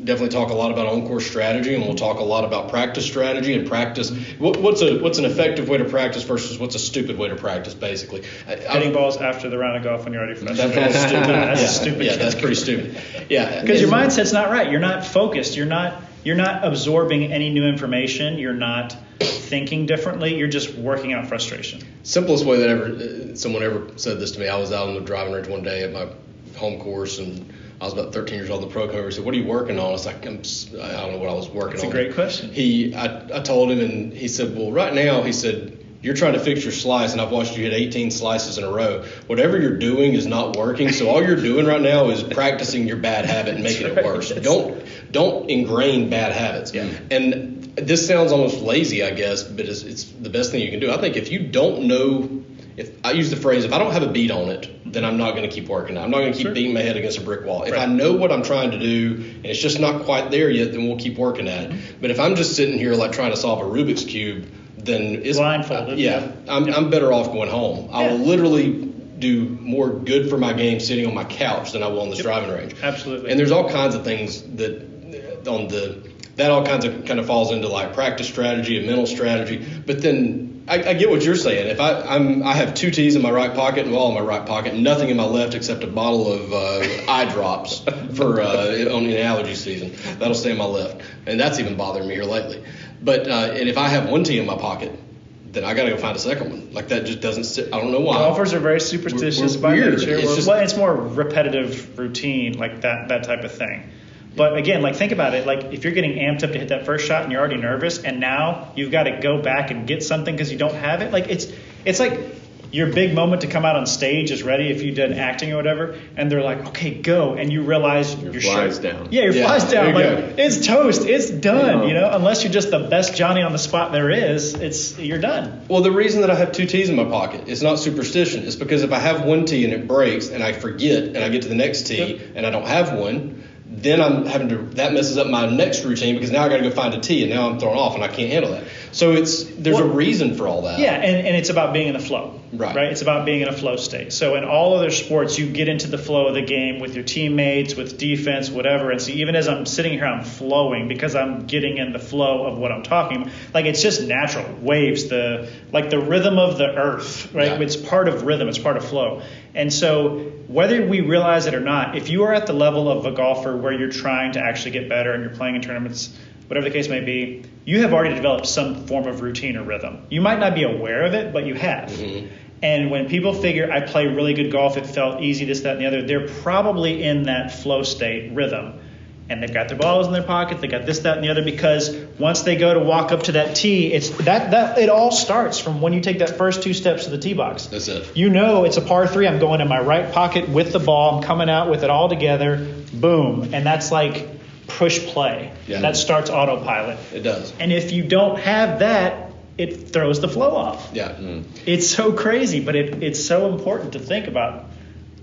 definitely talk a lot about on-course strategy, and we'll talk a lot about practice strategy and practice. What's an effective way to practice versus what's a stupid way to practice, basically. Hitting balls after the round of golf when you're already frustrated. That's stupid. That's stupid. Yeah, that's pretty stupid. Yeah, because your mindset's not right. You're not focused. You're not absorbing any new information. You're not thinking differently. You're just working out frustration. Simplest way that someone ever said this to me. I was out on the driving range one day at my home course, and I was about 13 years old. The pro coach said, "What are you working on?" I was like, "I don't know what I was working on." That's a great question. I told him, and he said, "Well, right now," he said, "you're trying to fix your slice, and I've watched you hit 18 slices in a row. Whatever you're doing is not working. So all you're doing right now is practicing your bad habit and making it worse. Don't ingrain bad habits." Yeah. And this sounds almost lazy, I guess, but it's the best thing you can do. I think if you don't know, if I use the phrase, if I don't have a beat on it, then I'm not going to keep working. I'm not going to keep beating my head against a brick wall. If I know what I'm trying to do and it's just not quite there yet, then we'll keep working at it. But if I'm just sitting here like trying to solve a Rubik's Cube, then it's blindfolded. I'm better off going home. I will literally do more good for my game sitting on my couch than I will on this driving range. Absolutely. And there's all kinds of things that all kinds of kind of falls into like practice strategy and mental strategy. But then I get what you're saying. If I have 2 tees in my right pocket and a ball in my right pocket, nothing in my left except a bottle of eye drops for on the allergy season. That'll stay in my left, and that's even bothering me here lately. But and if I have 1 tee in my pocket, then I got to go find a second one. Like that just doesn't sit. I don't know why. Golfers are very superstitious we're by weird. nature. It's more repetitive routine, like that type of thing. But again, like think about it. Like if you're getting amped up to hit that first shot and you're already nervous, and now you've got to go back and get something because you don't have it. Like it's like your big moment to come out on stage is ready if you did acting or whatever, and they're like, okay, go, and you realize your fly's down. Yeah, your fly's down. Like, it's toast, it's done. Unless you're just the best Johnny on the spot there is, you're done. Well, the reason that I have 2 tees in my pocket, it's not superstition. It's because if I have 1 tee and it breaks and I forget and I get to the next tee and I don't have one, then I'm having to, that messes up my next routine because now I got to go find a tee and now I'm thrown off and I can't handle that. So there's a reason for all that. Yeah, and it's about being in the flow. Right. It's about being in a flow state. So in all other sports, you get into the flow of the game with your teammates, with defense, whatever. And so even as I'm sitting here, I'm flowing because I'm getting in the flow of what I'm talking about. Like, it's just natural. Waves, the rhythm of the earth, right? Yeah. It's part of rhythm. It's part of flow. And so whether we realize it or not, if you are at the level of a golfer where you're trying to actually get better and you're playing in tournaments, whatever the case may be, you have already developed some form of routine or rhythm. You might not be aware of it, but you have. Mm-hmm. And when people figure, I play really good golf, it felt easy, this, that, and the other, they're probably in that flow state rhythm. And they've got their balls in their pocket, they got this, that, and the other, because once they go to walk up to that tee, it's that it all starts from when you take that first 2 steps to the tee box. That's it. It's a par 3, I'm going in my right pocket with the ball, I'm coming out with it all together, boom. And that's like push play. Yeah. That starts autopilot. It does. And if you don't have that, it throws the flow off. Yeah. Mm. It's so crazy, but it's so important to think about.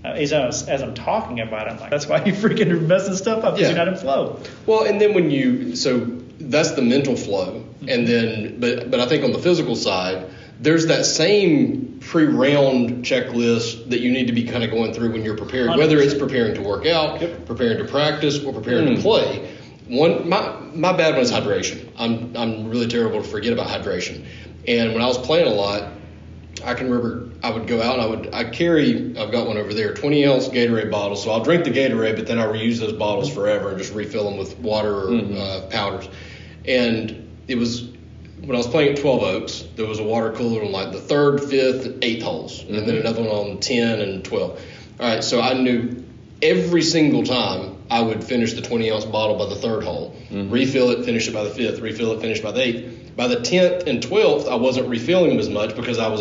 As I'm talking about it, I'm like, that's why you freaking messing stuff up because you're not in flow. Well, and then so that's the mental flow. Mm-hmm. And then, but I think on the physical side, there's that same pre-round checklist that you need to be kind of going through when you're preparing, 100%. Whether it's preparing to work out, preparing to practice, or preparing to play. My bad one is hydration. I'm really terrible to forget about hydration. And when I was playing a lot, I can remember I would go out and I've got one over there, 20-ounce Gatorade bottles. So I'll drink the Gatorade, but then I reuse those bottles forever and just refill them with water or powders. And it was, when I was playing at 12 Oaks, there was a water cooler on like the 3rd, 5th, and 8th holes, and then another one on 10 and 12. All right, so I knew every single time I would finish the 20-ounce bottle by the 3rd hole, refill it, finish it by the 5th, refill it, finish by the 8th. By the 10th and 12th, I wasn't refilling them as much because I was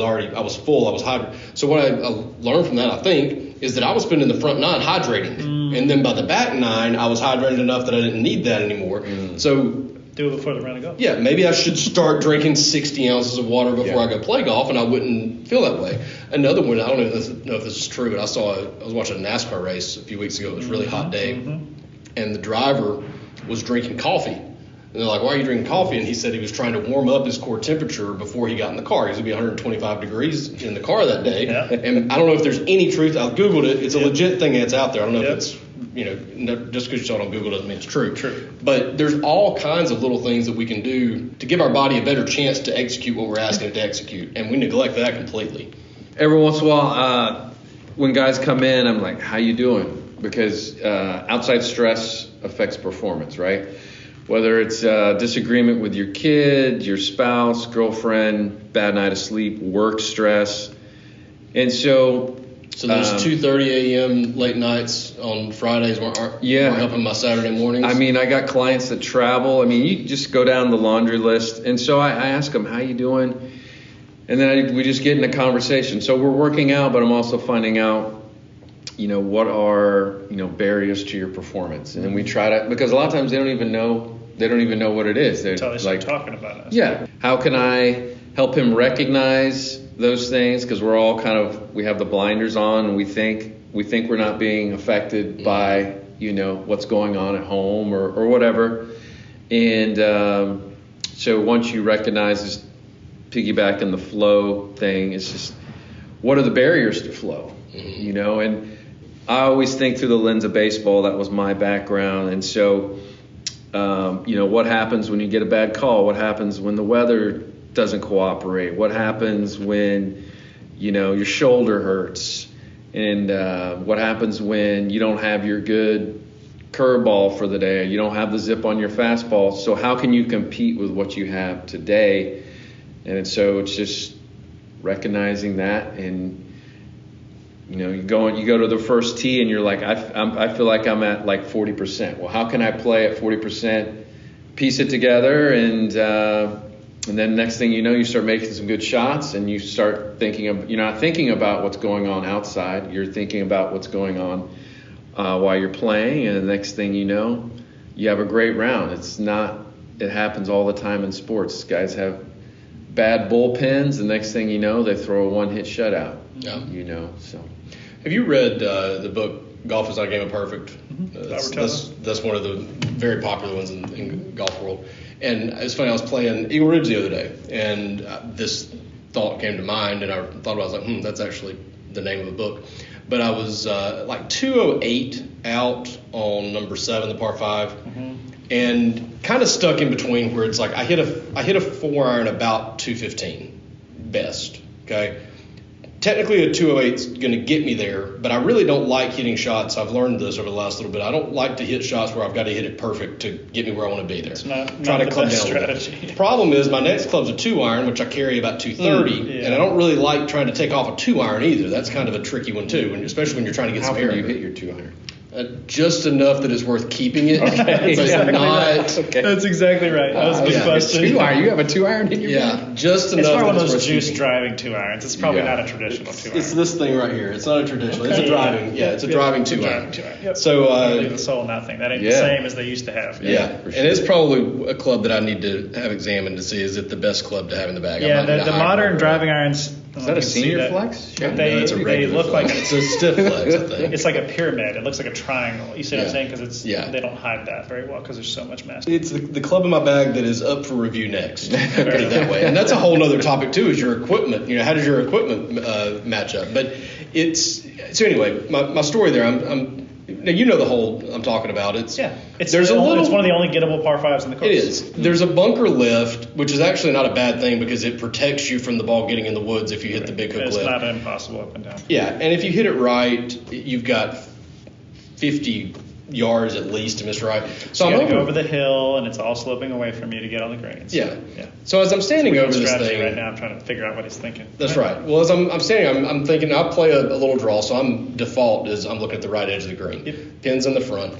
full, I was hydrated. So what I learned from that, I think, is that I was spending the front 9 hydrating. And then by the back 9, I was hydrated enough that I didn't need that anymore. So do it before the round of golf. Yeah, maybe I should start drinking 60 ounces of water before I go play golf, and I wouldn't feel that way. Another one, I don't know if this is true, but I was watching a NASCAR race a few weeks ago. It was a really hot day, and the driver was drinking coffee. And they're like, why are you drinking coffee? And he said he was trying to warm up his core temperature before he got in the car. He was going to be 125 degrees in the car that day. Yeah. And I don't know if there's any truth. I've Googled it. It's a legit thing that's out there. I don't know if it's, just because you saw it on Google doesn't mean it's true. True. But there's all kinds of little things that we can do to give our body a better chance to execute what we're asking it to execute. And we neglect that completely. Every once in a while, when guys come in, I'm like, how you doing? Because outside stress affects performance, right? Whether it's disagreement with your kid, your spouse, girlfriend, bad night of sleep, work stress. And so those 2:30 a.m. late nights on Fridays weren't helping my Saturday mornings? I mean, I got clients that travel. I mean, you just go down the laundry list. And so I ask them, how you doing? And then we just get in a conversation. So we're working out, but I'm also finding out, what are, barriers to your performance. And then we try to, because a lot of times they don't even know what it is. They're until they start talking about it. Yeah. How can I help him recognize those things? Because we're all we have the blinders on, and we think we're not being affected by, what's going on at home or whatever. And so once you recognize this piggybacking the flow thing, it's just, what are the barriers to flow? And I always think through the lens of baseball. That was my background. And so, what happens when you get a bad call? What happens when the weather doesn't cooperate? What happens when, your shoulder hurts? And what happens when you don't have your good curveball for the day? You don't have the zip on your fastball. So how can you compete with what you have today? And so it's just recognizing that, and you go to the first tee and you're like, I feel like I'm at like 40%. Well, how can I play at 40%, piece it together, and And then next thing you know, you start making some good shots, and you start thinking of, you're not thinking about what's going on outside. You're thinking about what's going on while you're playing, and the next thing you know, you have a great round. It happens all the time in sports. Guys have bad bullpens. The next thing you know, they throw a one-hit shutout. Yeah. So. Have you read the book Golf Is Not a Game of Perfect? That's one of the very popular ones in golf world. And it's funny, I was playing Eagle Ridge the other day, and this thought came to mind, and I thought about it, I was like, that's actually the name of the book. But I was like 208 out on number 7, the par 5, and kind of stuck in between where it's like I hit a 4-iron about 215 best. Okay, technically a 208 is going to get me there, but I really don't like hitting shots. I've learned this over the last little bit. I don't like to hit shots where I've got to hit it perfect to get me where I want to be there. It's not Try to the club best down a little strategy. bit. The problem is my next club's a 2-iron, which I carry about 230, and I don't really like trying to take off a 2-iron either. That's kind of a tricky one too, and especially when you're trying to get How some can air. you hit your 2-iron? Just enough that it's worth keeping it. Okay, exactly not, Okay. That's exactly right. That was a good yeah. question. 2-iron. You have a 2-iron in your bag? Yeah, just enough. It's probably one that of those worth juice keeping. driving 2-irons. It's probably Yeah. not a traditional 2-iron. It's this thing right here. It's not a traditional. It's a driving. Yeah, it's a driving 2-iron. Yep. So leave the soul in that thing. That ain't the Yeah. same as they used to have. yeah, for and sure. it's probably a club that I need to have examined to see is it the best club to have in the bag. I Yeah, might need a the hybrid. modern driving irons. Is that a senior flex? But No, they it's a they regular look like flex. It's a stiff flex, I think. it's like a pyramid. It looks like a triangle. You see what I'm Yeah. saying? Because it's Yeah. they don't hide that very well because there's so much mass. It's the club in my bag that is up for review next. Put it that way, and that's a whole other topic too. Is your equipment? How does your equipment match up? But it's so anyway. My story there. Now you know the hole I'm talking about. It's There's it's a little. one of the only gettable par 5s in the course. It is. There's a bunker lift, which is actually not a bad thing because it protects you from the ball getting in the woods if you hit the big hook It's lift. not impossible up and down. Yeah, and if you hit it right, you've got 50 yards at least to miss right. So You I'm got to go over over the hill, and it's all sloping away from you to get on the greens. Yeah. yeah. So as I'm standing over this Strategy thing, right now, I'm trying to figure out what he's thinking. that's right. Well, as I'm standing, I'm thinking I'll play a little draw, so I'm default is I'm looking at the right edge of the green, Yep. pins in the front,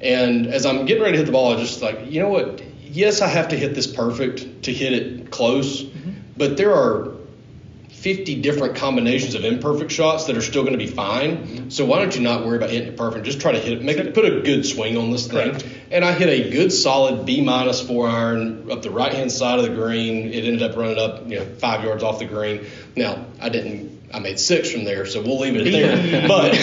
and as I'm getting ready to hit the ball, I just like, you know what? Yes, I have to hit this perfect to hit it close, but there are 50 different combinations of imperfect shots that are still going to be fine. So why don't you not worry about hitting it perfect? Just try to hit it, put a good swing on this thing. Correct. And I hit a good solid B- 4-iron up the right hand side of the green. It ended up running up 5 yards off the green. Now I made 6 from there, so we'll leave it at there. But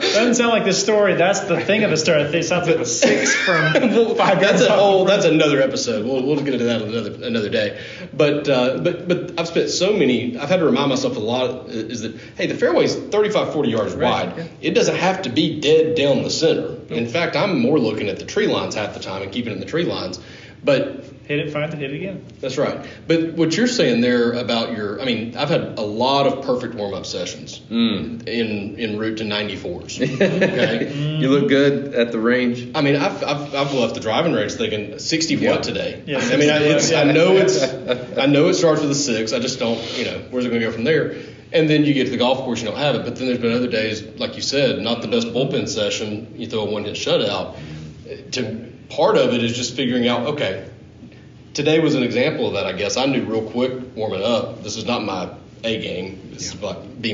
Doesn't sound like the story. That's the thing of the story. It sounds like a 6 from 5 that's yards. that's another episode. We'll get into that another day. But I've spent I've had to remind myself a lot is that hey, the fairway's 35-40 yards wide. Yeah. It doesn't have to be dead down the center. In fact, I'm more looking at the tree lines half the time and keeping it in the tree lines. But Hit it, find it, hit it again. that's right. But what you're saying there about I've had a lot of perfect warm-up sessions en route to 94s. Okay. You look good at the range. I mean, I've left the driving range thinking 60 Yeah. what today. Yeah, I mean, I know it starts with a 6. I just don't, where's it going to go from there? And then you get to the golf course, you don't have it. But then there's been other days, like you said, not the best bullpen session. You throw a one-hit shutout. Part of it is just figuring out, okay, today was an example of that, I guess. I knew real quick warming up, this is not my A game. This is like B-.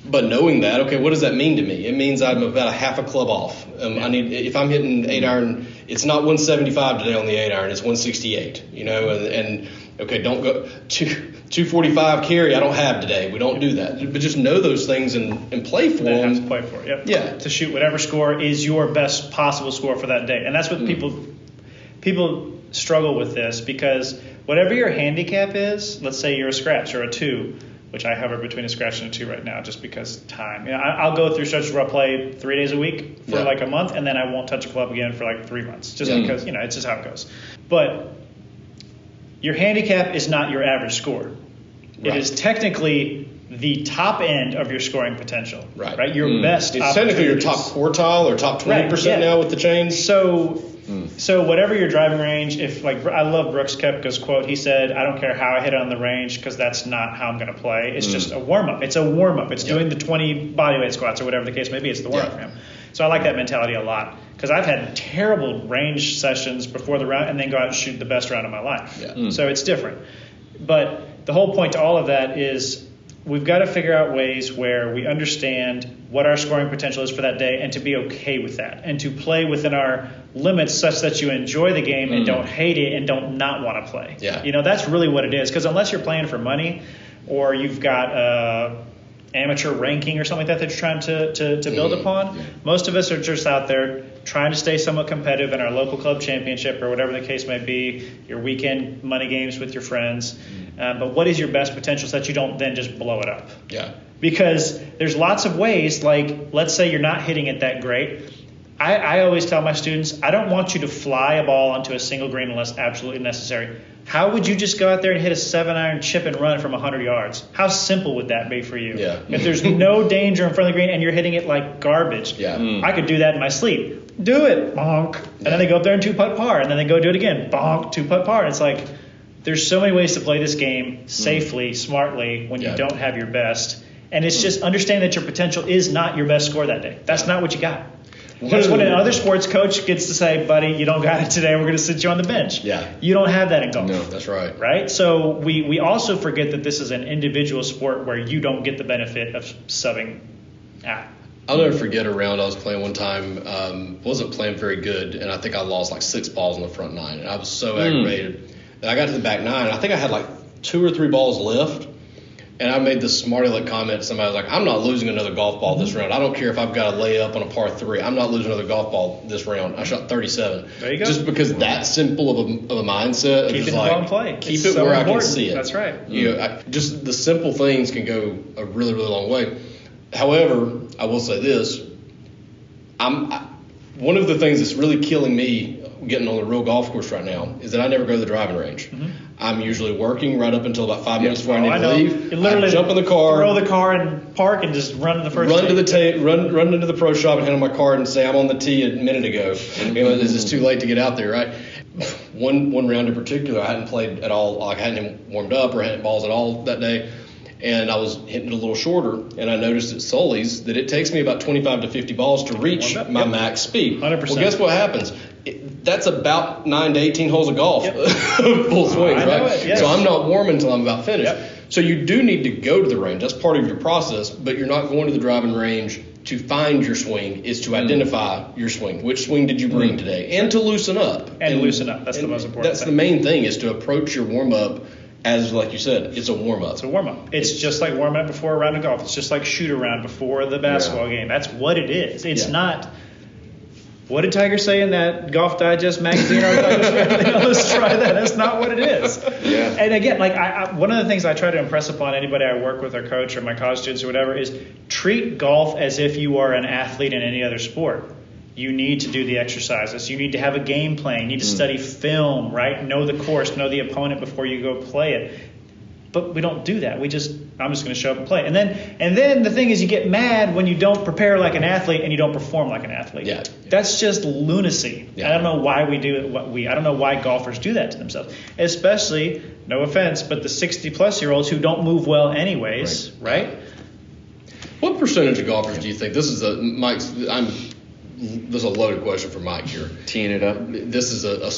But knowing that, okay, what does that mean to me? It means I'm about a half a club off. If I'm hitting 8-iron, it's not 175 today on the 8-iron, it's 168, and okay, don't go 245 carry, I don't have today. We don't do that. But just know those things and play for Have to them. play for it. Yep. Yeah. To shoot whatever score is your best possible score for that day. And that's what people struggle with this because whatever your handicap is, let's say you're a scratch or a 2, which I hover between a scratch and a 2 right now just because time. I'll go through stretches where I'll play 3 days a week for like a month and then I won't touch a club again for like 3 months just because, it's just how it goes. But your handicap is not your average score. It is technically the top end of your scoring potential. Right? Your best It's technically your top quartile or top 20% now with the change. So whatever your driving range, I love Brooks Koepka's quote. He said, "I don't care how I hit it on the range because that's not how I'm going to play. It's just a warm up. It's a warm up. It's doing the 20 bodyweight squats or whatever the case may be. It's the warm up for him." So I like that mentality a lot. Because I've had terrible range sessions before the round and then go out and shoot the best round of my life. Yeah. So it's different. But the whole point to all of that is we've got to figure out ways where we understand what our scoring potential is for that day and to be okay with that and to play within our limits such that you enjoy the game and don't hate it and don't not want to play. Yeah. You know, that's really what it is. Because unless you're playing for money or you've got amateur ranking or something like that you're trying to build upon, most of us are just out there trying to stay somewhat competitive in our local club championship or whatever the case may be, your weekend money games with your friends. But what is your best potential so that you don't then just blow it up? Yeah. Because there's lots of ways, like let's say you're not hitting it that great. I always tell my students, I don't want you to fly a ball onto a single green unless absolutely necessary. How would you just go out there and hit a 7-iron chip and run from 100 yards? How simple would that be for you? Yeah. If there's no danger in front of the green and you're hitting it like garbage, I could do that in my sleep. Do it, bonk. And then they go up there and 2-putt par, and then they go do it again, bonk, 2-putt par. And it's like there's so many ways to play this game safely, smartly when you don't have your best. And it's just understand that your potential is not your best score that day. That's not what you got. That's when another sports coach gets to say, buddy, you don't got it today. We're going to sit you on the bench. Yeah. You don't have that in golf. No, that's right. Right? So we also forget that this is an individual sport where you don't get the benefit of subbing out. I'll never forget a round I was playing one time. Wasn't playing very good, and I think I lost like 6 balls in the front 9. And I was so aggravated. And I got to the back 9, and I think I had like 2 or 3 balls left. And I made this smart aleck comment to somebody. I was like, I'm not losing another golf ball this round. I don't care if I've got to lay up on a par 3. I'm not losing another golf ball this round. I shot 37. There you go. Just because that simple of a mindset. Keep it like, in play. Keep It's it so where important. I can see it. That's right. You know, just the simple things can go a really, really long way. However, I will say this. One of the things that's really killing me getting on the real golf course right now is that I never go to the driving range. I'm usually working right up until about 5 minutes before I need to leave. You literally I jump in the car, throw the car and park and just run to the first tee. run into the pro shop and hand them my card and say I'm on the tee a minute ago. You know, it's too late to get out there, right? One round in particular, I hadn't played at all. Like I hadn't even warmed up or hadn't balls at all that day. And I was hitting it a little shorter, and I noticed at Sully's that it takes me about 25 to 50 balls to reach my max speed. 100%. Well, guess what happens? That's about 9 to 18 holes of golf, full swings, right? Yes. So I'm not warm until I'm about finished. So you do need to go to the range. That's part of your process, but you're not going to the driving range to find your swing. Is to identify your swing. Which swing did you bring today? And to loosen up. And loosen up. That's the most important That's thing. the main thing, is to approach your warm-up as, like you said, it's a warm-up. It's a warm-up. It's just like warming up before a round of golf. It's just like shoot around before the basketball game. That's what it is. It's not, what did Tiger say in that Golf Digest magazine? Let's try that. That's not what it is. Yeah. And again, like one of the things I try to impress upon anybody I work with or coach or my college students or whatever is treat golf as if you are an athlete in any other sport. You need to do the exercises. You need to have a game plan. You need to study film, right? Know the course, know the opponent before you go play it. But we don't do that. I'm just going to show up and play. And then the thing is, you get mad when you don't prepare like an athlete and you don't perform like an athlete. Yeah. That's just lunacy. Yeah. I don't know why we do it. I don't know why golfers do that to themselves. Especially, no offense, but the 60-plus-year-olds who don't move well anyways, right? What percentage of golfers do you think? This is This is a loaded question for Mike here. Teeing it up. This is a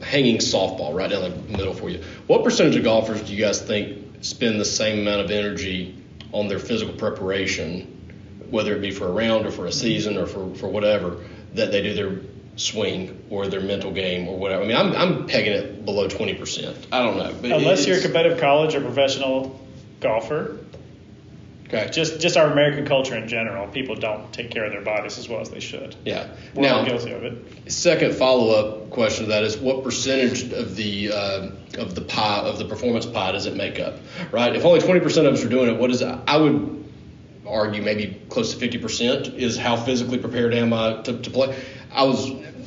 hanging softball right down the middle for you. What percentage of golfers do you guys think spend the same amount of energy on their physical preparation, whether it be for a round or for a season or for whatever, that they do their swing or their mental game or whatever? I mean, I'm pegging it below 20%. I don't know. But Unless you're a competitive college or professional golfer. Okay. Just our American culture in general, people don't take care of their bodies as well as they should. Yeah. We're all guilty of it. Second follow-up question to that is, what percentage of the pie, of the performance pie, does it make up? Right. If only 20% of us are doing it, what is it? I would argue maybe close to 50% is how physically prepared am I to play.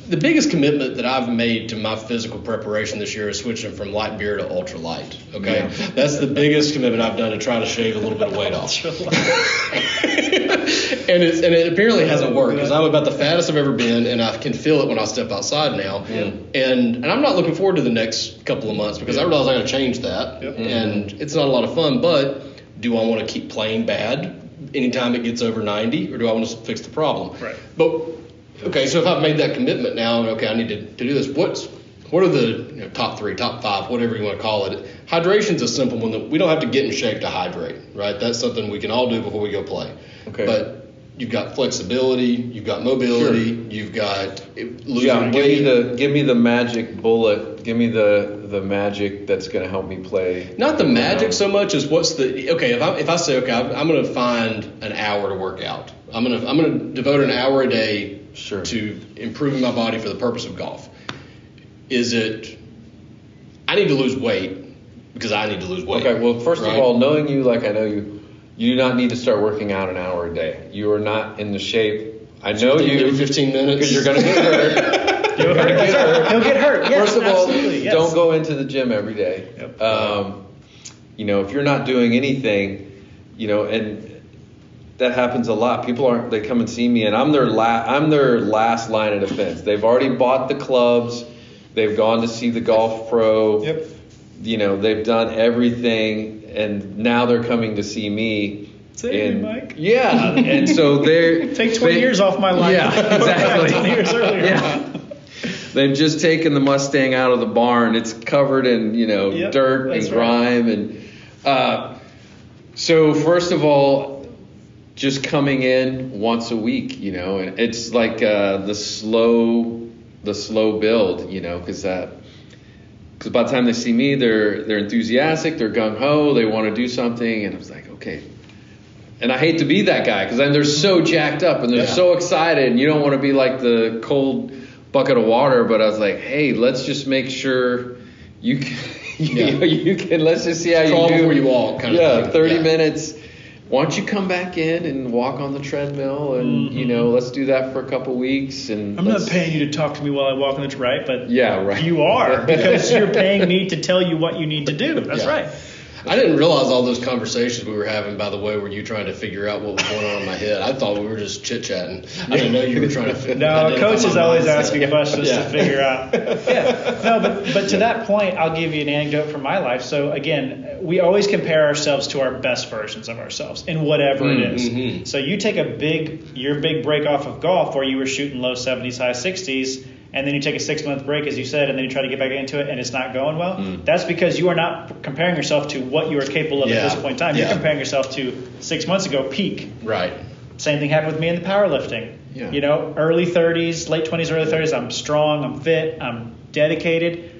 The biggest commitment that I've made to my physical preparation this year is switching from light beer to ultra light. Okay, that's the biggest commitment I've done to try to shave a little bit of weight off. and it apparently hasn't worked, because I'm about the fattest I've ever been, and I can feel it when I step outside now. And I'm not looking forward to the next couple of months, because I realize I got to change that, and it's not a lot of fun. But do I want to keep playing bad anytime it gets over 90, or do I want to fix the problem? Right. But okay, so if I've made that commitment now, okay, I need to do this. What are the top 3, top 5, whatever you want to call it? Hydration's a simple one that we don't have to get in shape to hydrate, right? That's something we can all do before we go play. Okay. But you've got flexibility, you've got mobility, you've got losing weight. Give me the magic bullet. Give me the magic that's going to help me play. Not the magic so much as if I say I'm going to find an hour to work out. I'm going to devote an hour a day to improving my body for the purpose of golf. Is it I need to lose weight because I need to lose weight? Okay, well, first of all, knowing you like I know you, you do not need to start working out an hour a day. You are not in the shape. I know you. 15 minutes. Because you're going to get hurt. He'll get hurt. Yes, first of all, yes. Don't go into the gym every day. Yep. If you're not doing anything, and that happens a lot. People they come and see me, and I'm their last line of defense. They've already bought the clubs. They've gone to see the golf pro. Yep. They've done everything, and now they're coming to see me. Save me, Mike. Yeah, and so they're take 20 years off my life. Yeah, exactly. 20 years earlier. Yeah. They've just taken the Mustang out of the barn. It's covered in dirt and grime, and so first of all, just coming in once a week, and it's like the slow build, because by the time they see me, they're enthusiastic, they're gung ho, they want to do something, and I was like, okay. And I hate to be that guy because then they're so jacked up and they're so excited, and you don't want to be like the cold bucket of water. But I was like, hey, let's just make sure you can, you can. Let's just see how Crawl you do before you walk. Kind of thing. 30 minutes. Why don't you come back in and walk on the treadmill and let's do that for a couple weeks. And I'm not paying you to talk to me while I walk on the right, but right. You are because you're paying me to tell you what you need to do. That's right. I didn't realize all those conversations we were having, by the way, were you trying to figure out what was going on in my head. I thought we were just chit-chatting. I didn't know you were trying to No, coach is always asking questions to figure out. No, but to that point, I'll give you an anecdote from my life. So, again, we always compare ourselves to our best versions of ourselves in whatever it is. Mm-hmm. So you take your big break off of golf where you were shooting low 70s, high 60s, and then you take a 6-month break, as you said, and then you try to get back into it, and it's not going well. That's because you are not comparing yourself to what you are capable of at this point in time. You're comparing yourself to 6 months ago, peak. Right. Same thing happened with me in the powerlifting. Yeah. Early 30s, late 20s, early 30s, I'm strong, I'm fit, I'm dedicated.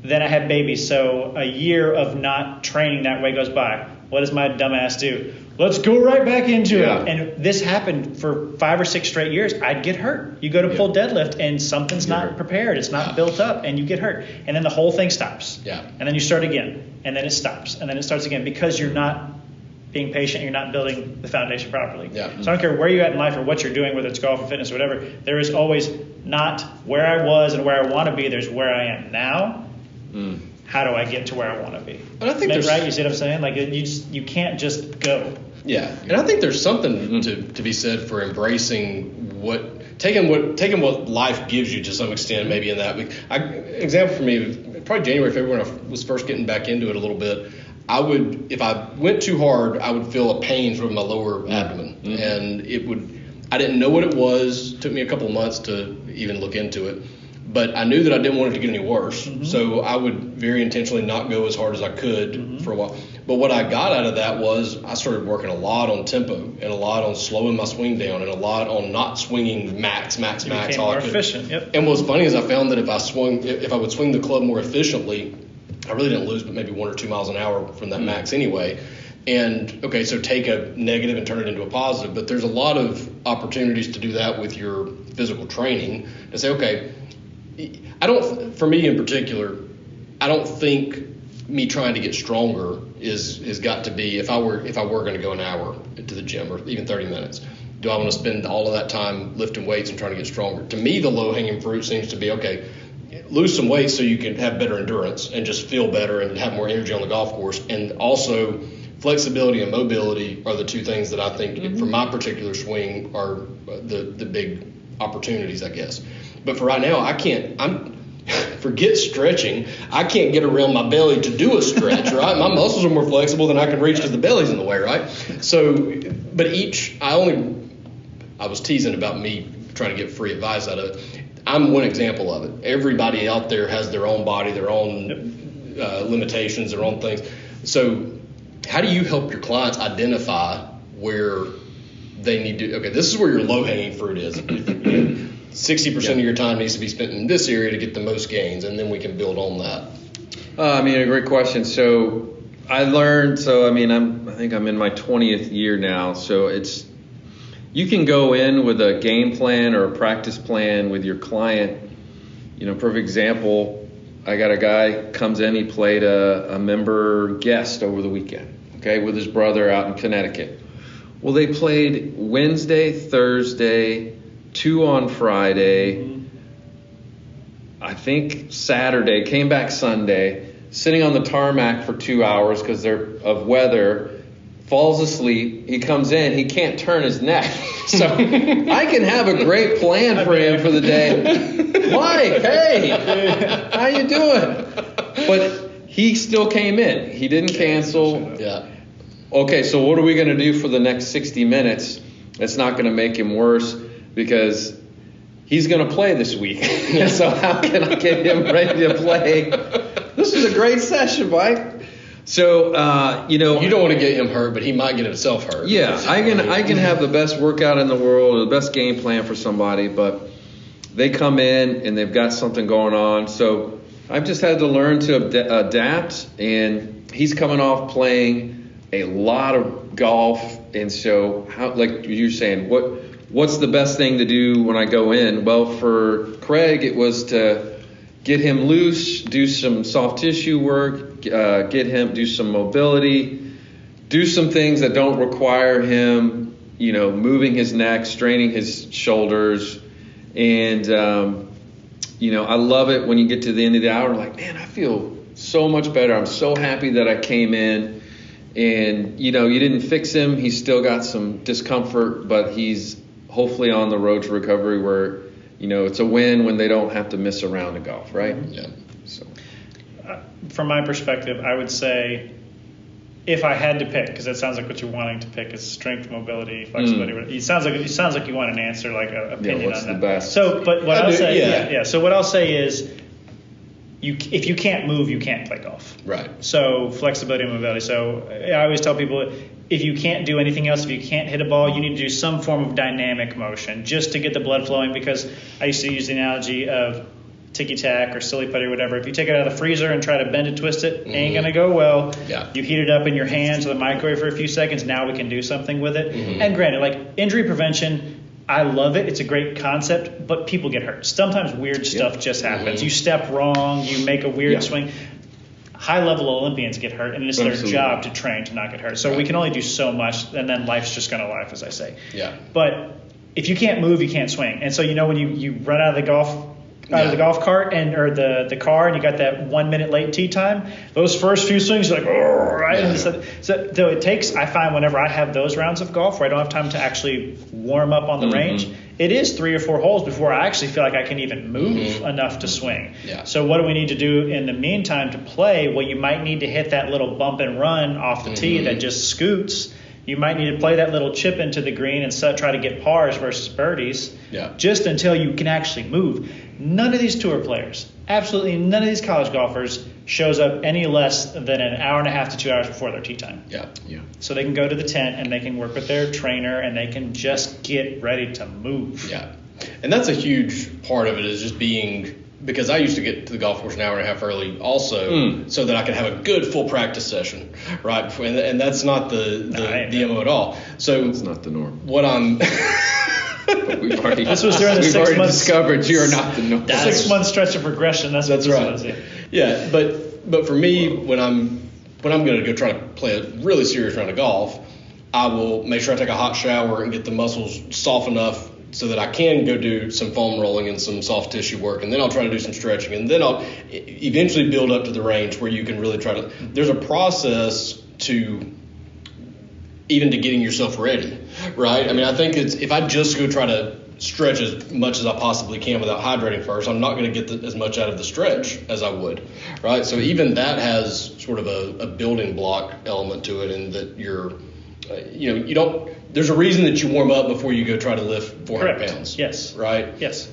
Then I had babies, so a year of not training that way goes by. What does my dumb ass do? Let's go right back into it. And this happened for 5 or 6 straight years. I'd get hurt. You go to pull deadlift and something's not prepared. It's not built up and you get hurt. And then the whole thing stops. Yeah. And then you start again. And then it stops. And then it starts again because you're not being patient. You're not building the foundation properly. Yeah. So I don't care where you're at in life or what you're doing, whether it's golf or fitness or whatever. There is always not where I was and where I want to be. There's where I am now. How do I get to where I want to be? And I think right? You see what I'm saying? Like you can't just go. Yeah, and I think there's something to be said for embracing taking what life gives you to some extent. Maybe in that example for me, probably January, February, when I was first getting back into it a little bit. If I went too hard, I would feel a pain from my lower abdomen, and I didn't know what it was. It took me a couple of months to even look into it. But I knew that I didn't want it to get any worse, so I would very intentionally not go as hard as I could for a while. But what I got out of that was I started working a lot on tempo and a lot on slowing my swing down and a lot on not swinging max all I could. More efficient. Yep. And what's funny is I found that if I would swing the club more efficiently, I really didn't lose but maybe 1 or 2 miles an hour from that max anyway. And okay, so take a negative and turn it into a positive. But there's a lot of opportunities to do that with your physical training to say, okay. For me in particular, I don't think me trying to get stronger is got to be if I were going to go an hour to the gym or even 30 minutes. Do I want to spend all of that time lifting weights and trying to get stronger? To me, the low-hanging fruit seems to be, okay, lose some weight so you can have better endurance and just feel better and have more energy on the golf course. And also flexibility and mobility are the two things that I think for my particular swing are the big opportunities, I guess. But for right now, forget stretching. I can't get around my belly to do a stretch, right? My muscles are more flexible than I can reach because the belly's in the way, right? So, but I was teasing about me trying to get free advice out of it. I'm one example of it. Everybody out there has their own body, their own limitations, their own things. So how do you help your clients identify where they need to, okay, this is where your low-hanging fruit is. 60% of your time needs to be spent in this area to get the most gains, and then we can build on that. A great question. So I learned, I think I'm in my 20th year now, so you can go in with a game plan or a practice plan with your client. Perfect example, I got a guy comes in, he played a member guest over the weekend, okay, with his brother out in Connecticut. Well, they played Wednesday, Thursday, 2 on Friday, I think Saturday, came back Sunday, sitting on the tarmac for 2 hours because they're of weather, falls asleep, he comes in, he can't turn his neck. So I can have a great plan for him for the day. Mike, hey, how you doing? But he still came in. He didn't cancel. Yeah. Okay, so what are we going to do for the next 60 minutes? It's not going to make him worse because he's going to play this week. So how can I get him ready to play? This is a great session, Mike. So, you don't want to get him hurt, but he might get himself hurt. Yeah, I can have the best workout in the world, or the best game plan for somebody, but they come in and they've got something going on. So I've just had to learn to adapt, and he's coming off playing a lot of golf, and so how, like you're saying, what's the best thing to do when I go in? Well, for Craig, it was to get him loose, do some soft tissue work, get him do some mobility, do some things that don't require him, moving his neck, straining his shoulders, and I love it when you get to the end of the hour, like, man, I feel so much better. I'm so happy that I came in. And, you didn't fix him. He's still got some discomfort, but he's hopefully on the road to recovery where, it's a win when they don't have to miss a round of golf, right? Yeah. So, from my perspective, I would say if I had to pick, because that sounds like what you're wanting to pick is strength, mobility, flexibility. It sounds like you want an answer, like an opinion what's on that. The best? So, but what I'll say, yeah. So what I'll say is, if you can't move, you can't play golf. Right. So flexibility and mobility. So I always tell people, if you can't do anything else, if you can't hit a ball, you need to do some form of dynamic motion just to get the blood flowing. Because I used to use the analogy of ticky-tack or silly putty or whatever. If you take it out of the freezer and try to bend and twist it, ain't going to go well. Yeah. You heat it up in your hands or the microwave for a few seconds. Now we can do something with it. And granted, like injury prevention, I love it. It's a great concept, but people get hurt. Sometimes weird stuff just happens. You step wrong, you make a weird swing. High-level Olympians get hurt, and it's their job to train to not get hurt. So we can only do so much, and then life's just going to life, as I say. Yeah. But if you can't move, you can't swing. And so when you run out of the golf cart or the car, and you got that 1 minute late tee time, those first few swings you're like, oh, right. Yeah. So it takes, I find whenever I have those rounds of golf where I don't have time to actually warm up on the range, it is 3 or 4 holes before I actually feel like I can even move enough to swing. Yeah. So what do we need to do in the meantime to play? Well, you might need to hit that little bump and run off the tee that just scoots. You might need to play that little chip into the green and try to get pars versus birdies just until you can actually move. None of these tour players, absolutely none of these college golfers shows up any less than an hour and a half to 2 hours before their tee time. Yeah. So they can go to the tent and they can work with their trainer and they can just get ready to move. Yeah. And that's a huge part of it is just being – because I used to get to the golf course an hour and a half early also so that I could have a good full practice session, right? And that's not the MO at all. So it's not the norm. What I'm we've already this was during the 6 months discovered you are not the norm. 6 month stretch of regression. That's what this right. was. Yeah, but for me, when I'm going to go try to play a really serious round of golf, I will make sure I take a hot shower and get the muscles soft enough so that I can go do some foam rolling and some soft tissue work, and then I'll try to do some stretching, and then I'll eventually build up to the range where you can really try to. There's a process to even to getting yourself ready, right? I mean, I think it's if I just go try to stretch as much as I possibly can without hydrating first, I'm not going to get as much out of the stretch as I would, right? So even that has sort of a building block element to it, in that you don't. There's a reason that you warm up before you go try to lift 400 Correct. pounds. Yes. Right. Yes.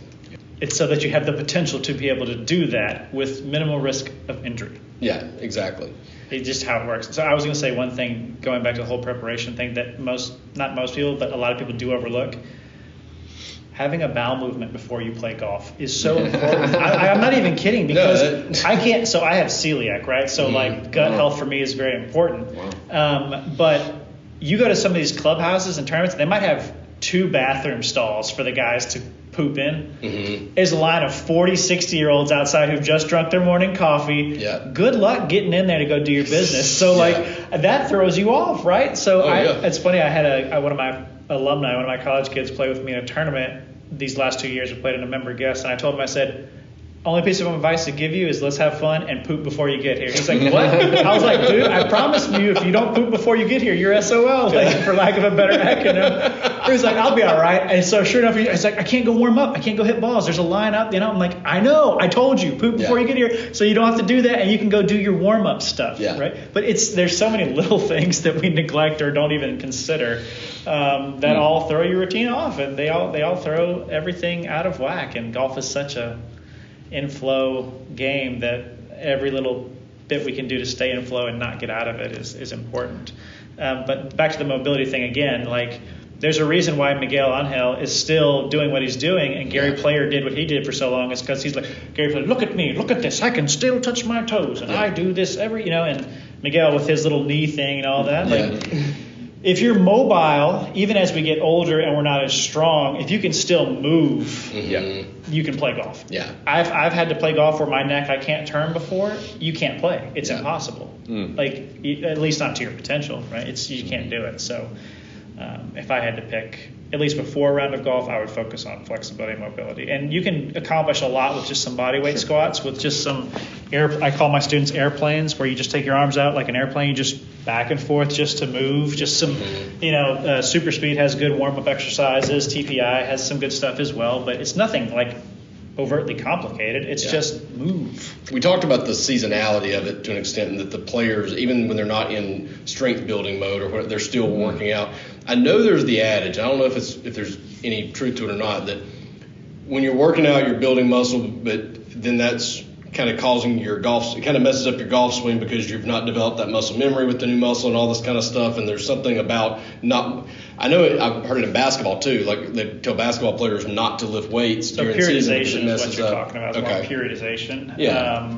It's so that you have the potential to be able to do that with minimal risk of injury. Yeah, exactly. It's just how it works. So I was going to say one thing, going back to the whole preparation thing that not most people, but a lot of people do overlook. Having a bowel movement before you play golf is so important. I'm not even kidding because I can't. So I have celiac, right? So like gut health for me is very important. Wow. But you go to some of these clubhouses and tournaments, they might have 2 bathroom stalls for the guys to poop in. Mm-hmm. There's a line of 40, 60-year-olds outside who've just drunk their morning coffee. Yeah. Good luck getting in there to go do your business. So that throws you off, right? So it's funny. I had one of my alumni, one of my college kids, play with me in a tournament these last 2 years. We played in a member guest, and I told him, I said, only piece of advice to give you is let's have fun and poop before you get here. He's like, what? I was like, dude, I promise you, if you don't poop before you get here, you're SOL, like, for lack of a better acronym. He's like, I'll be all right. And so sure enough, he's like, I can't go warm up. I can't go hit balls. There's a line up. I'm like, I know. I told you, poop before you get here. So you don't have to do that, and you can go do your warm up stuff, right? But there's so many little things that we neglect or don't even consider that all throw your routine off, and they all throw everything out of whack. And golf is such a in-flow game that every little bit we can do to stay in flow and not get out of it is important. But back to the mobility thing again, like there's a reason why Miguel Angel is still doing what he's doing, and Gary Player did what he did for so long. It's because he's like, Gary Player, look at me, look at this, I can still touch my toes, and I do this and Miguel with his little knee thing and all that. Like, if you're mobile, even as we get older and we're not as strong, if you can still move, you can play golf. Yeah. I've had to play golf where my neck I can't turn before. You can't play. It's impossible. Like, at least not to your potential, right? You can't do it. So if I had to pick, at least before a round of golf, I would focus on flexibility and mobility. And you can accomplish a lot with just some body weight squats, with just some I call my students airplanes, where you just take your arms out like an airplane, you just back and forth just to move. Just some, Super Speed has good warm-up exercises. TPI has some good stuff as well, but it's nothing like overtly complicated. It's just move. We talked about the seasonality of it to an extent, and that the players, even when they're not in strength building mode or what, they're still working out. I know there's the adage, I don't know if there's any truth to it or not, that when you're working out, you're building muscle, but then that's kind of causing it kind of messes up your golf swing because you've not developed that muscle memory with the new muscle and all this kind of stuff. And there's something about I've heard it in basketball too, like they tell basketball players not to lift weights during the season because it messes up. Periodization is what you're talking about. Okay. Periodization. Yeah.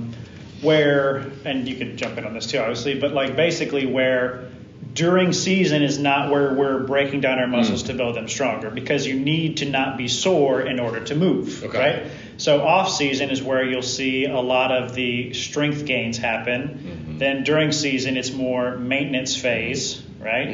Where, and you could jump in on this too, obviously, but like basically where during season is not where we're breaking down our muscles to build them stronger, because you need to not be sore in order to move, right? So off season is where you'll see a lot of the strength gains happen. Then during season, it's more maintenance phase, right?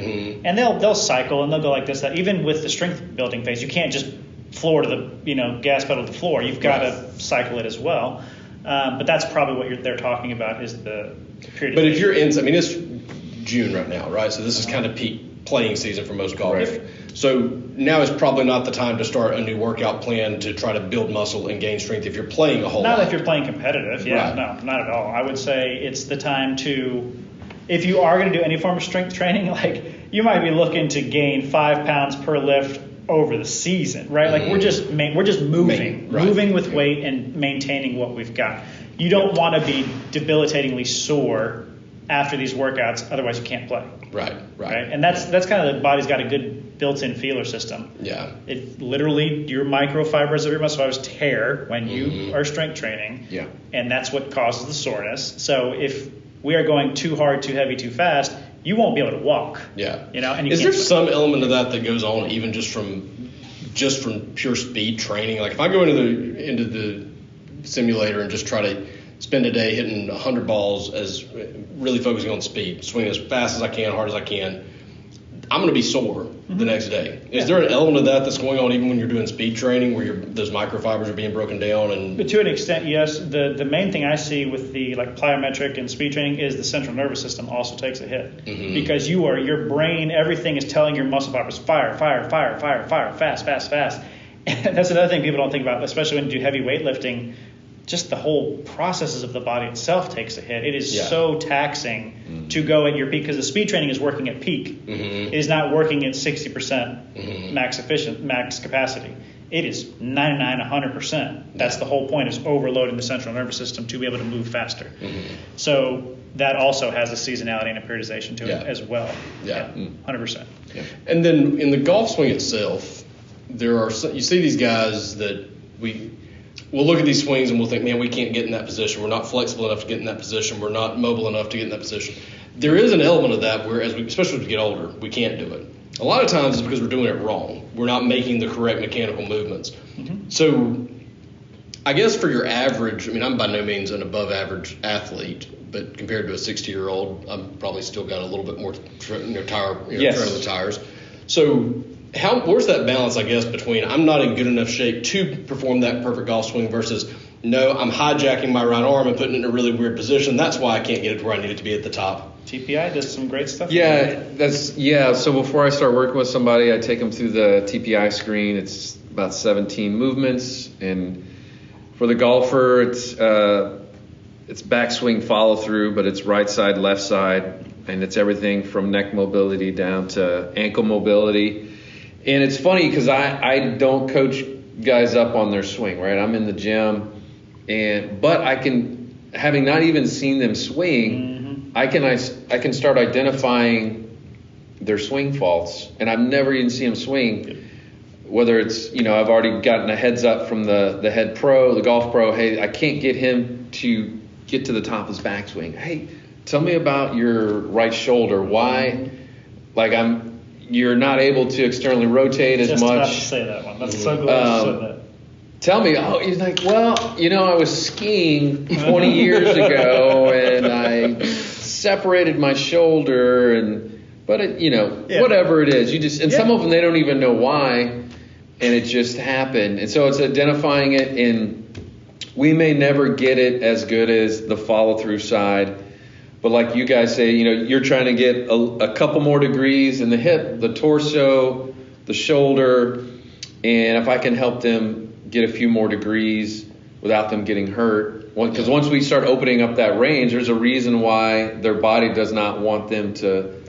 And they'll cycle and they'll go like this. That even with the strength building phase, you can't just floor to the gas pedal to the floor. You've got to cycle it as well. But that's probably what they're talking about is the period. But if you're in, it's June right now, right? So this is kind of peak playing season for most golfers. Right. So now is probably not the time to start a new workout plan to try to build muscle and gain strength if you're playing a whole lot. Not if you're playing competitive. Yeah, no, not at all. I would say it's the time to, if you are going to do any form of strength training, like you might be looking to gain 5 pounds per lift over the season, right? Like we're just moving with weight and maintaining what we've got. You don't want to be debilitatingly sore after these workouts, otherwise you can't play. Right. And that's kind of, the body's got a good built-in feeler system. Yeah. It literally, your microfibers of your muscle fibers tear when you are strength training. Yeah. And that's what causes the soreness. So if we are going too hard, too heavy, too fast, you won't be able to walk. Yeah. And is there some element of that goes on even just from pure speed training? Like if I go into the simulator and just try to spend a day hitting 100 balls, as really focusing on speed, swing as fast as I can, hard as I can, I'm going to be sore the next day. Is there an element of that that's going on even when you're doing speed training, where those microfibers are being broken down? But to an extent, yes. The main thing I see with the plyometric and speed training is the central nervous system also takes a hit, because your brain, everything is telling your muscle fibers fire, fast. And that's another thing people don't think about, especially when you do heavy weightlifting. just the whole processes of the body itself takes a hit. It is Yeah. so taxing to go at your peak, because the speed training is working at peak. It is not working at 60% max capacity. It is 99, 100%. That's the whole point, is overloading the central nervous system to be able to move faster. So that also has a seasonality and a periodization to it as well. 100%. Yeah. And then in the golf swing itself, you see these guys that we'll look at these swings and we'll think, man, we can't get in that position. We're not flexible enough to get in that position. We're not mobile enough to get in that position. There is an element of that where, especially as we get older, we can't do it. A lot of times it's because we're doing it wrong. We're not making the correct mechanical movements. So I guess for your average, I mean, I'm by no means an above average athlete, but compared to a 60-year-old, I'm probably still got a little bit more tread on the tires. So where's that balance, I guess, between I'm not in good enough shape to perform that perfect golf swing versus no, I'm hijacking my right arm and putting it in a really weird position. That's why I can't get it to where I need it to be at the top. TPI does some great stuff. So before I start working with somebody, I take them through the TPI screen. It's about 17 movements, and for the golfer, it's backswing follow through, but it's right side, left side, and it's everything from neck mobility down to ankle mobility. And it's funny because I don't coach guys up on their swing, right? I'm in the gym, but I can, having not even seen them swing, I can start identifying their swing faults, and I've never even seen them swing. Whether it's, I've already gotten a heads up from the head pro, the golf pro, hey, I can't get him to get to the top of his backswing. Hey, tell me about your right shoulder. Why, you're not able to externally rotate as much. Just about to say that one. That's so glad you said that. Tell me, he's like, well, I was skiing 20 years ago and I separated my shoulder, whatever it is, some of them, they don't even know why, and it just happened. And so it's identifying it, and we may never get it as good as the follow through side. But like you guys say, you're trying to get a couple more degrees in the hip, the torso, the shoulder, and if I can help them get a few more degrees without them getting hurt. Because once we start opening up that range, there's a reason why their body does not want them to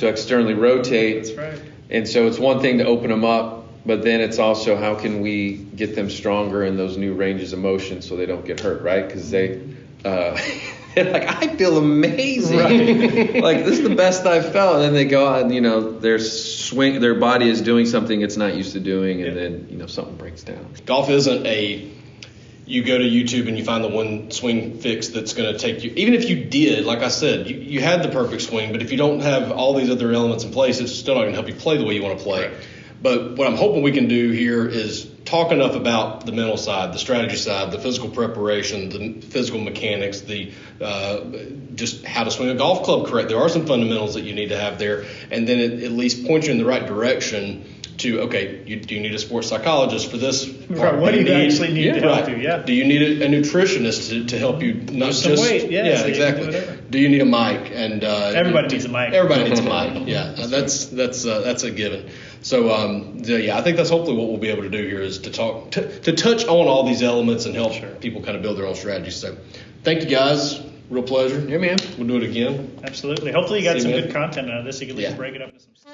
externally rotate. That's right. And so it's one thing to open them up, but then it's also how can we get them stronger in those new ranges of motion so they don't get hurt, right? Because they're like, I feel amazing. Right. Like, this is the best I've felt. And then they go out and, their body is doing something it's not used to doing, and then, something breaks down. Golf isn't you go to YouTube and you find the one swing fix that's going to take you. Even if you did, like I said, you had the perfect swing, but if you don't have all these other elements in place, it's still not going to help you play the way you want to play. Right. But what I'm hoping we can do here is talk enough about the mental side, the strategy side, the physical preparation, the physical mechanics, the just how to swing a golf club correct. There are some fundamentals that you need to have there, and then it at least point you in the right direction to, okay, do you need a sports psychologist for this part? Right, what do you actually need to help you? Yeah. Do you need a nutritionist to help you not some just weight? Yeah, so exactly. Do you need a mic? And everybody needs a mic. Everybody needs a mic. Yeah, that's a given. So I think that's hopefully what we'll be able to do here is to talk to touch on all these elements and help people kind of build their own strategies. So thank you guys. Real pleasure. Yeah, man. We'll do it again. Absolutely. Hopefully you got some good content out of this. You can at least break it up into some.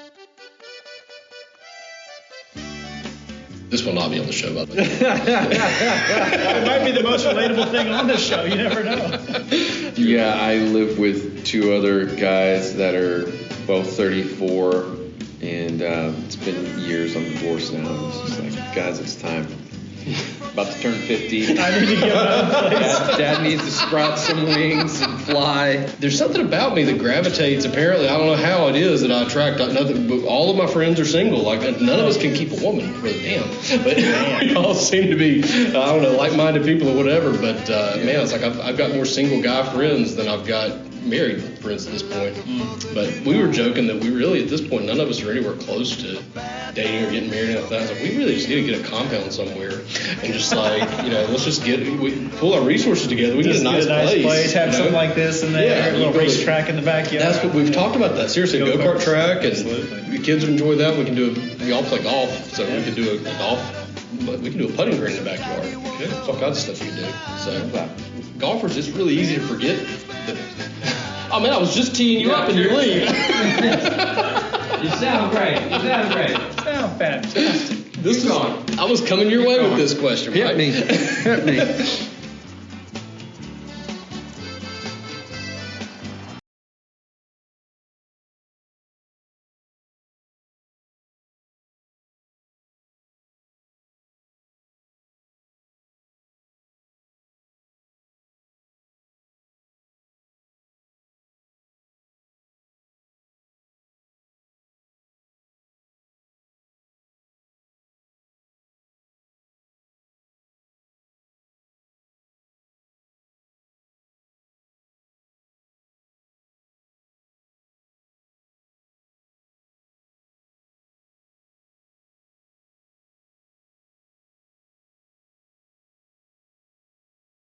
This will not be on the show, by the way. It might be the most relatable thing on the show. You never know. Yeah, I live with two other guys that are both 34, and it's been years. I'm divorced now. It's just like, guys, it's time. About to turn 50. I need to get my own place. Dad needs to sprout some wings and fly. There's something about me that gravitates. Apparently, I don't know how it is that I attract nothing. But all of my friends are single. Like, none of us can keep a woman. Really, damn. But we all seem to be, I don't know, like-minded people or whatever. But man, it's like I've got more single guy friends than I've got married friends at this point. But we were joking that we really, at this point, none of us are anywhere close to dating or getting married. And I was like, we really just need to get a compound somewhere and just let's just pull our resources together. We just get a nice place. Have something like this in there, a little racetrack in the backyard. That's what we've talked about. That seriously, go-kart track, and absolutely. The kids would enjoy that. We all play golf, so we could do a golf But we can do a putting green in the backyard. There's all kinds of stuff you can do. So golfers, it's really easy to forget that. Oh man, I was just teeing you up and you leave. You sound great. Sound fantastic. I was coming your way with this question. Hit right? me.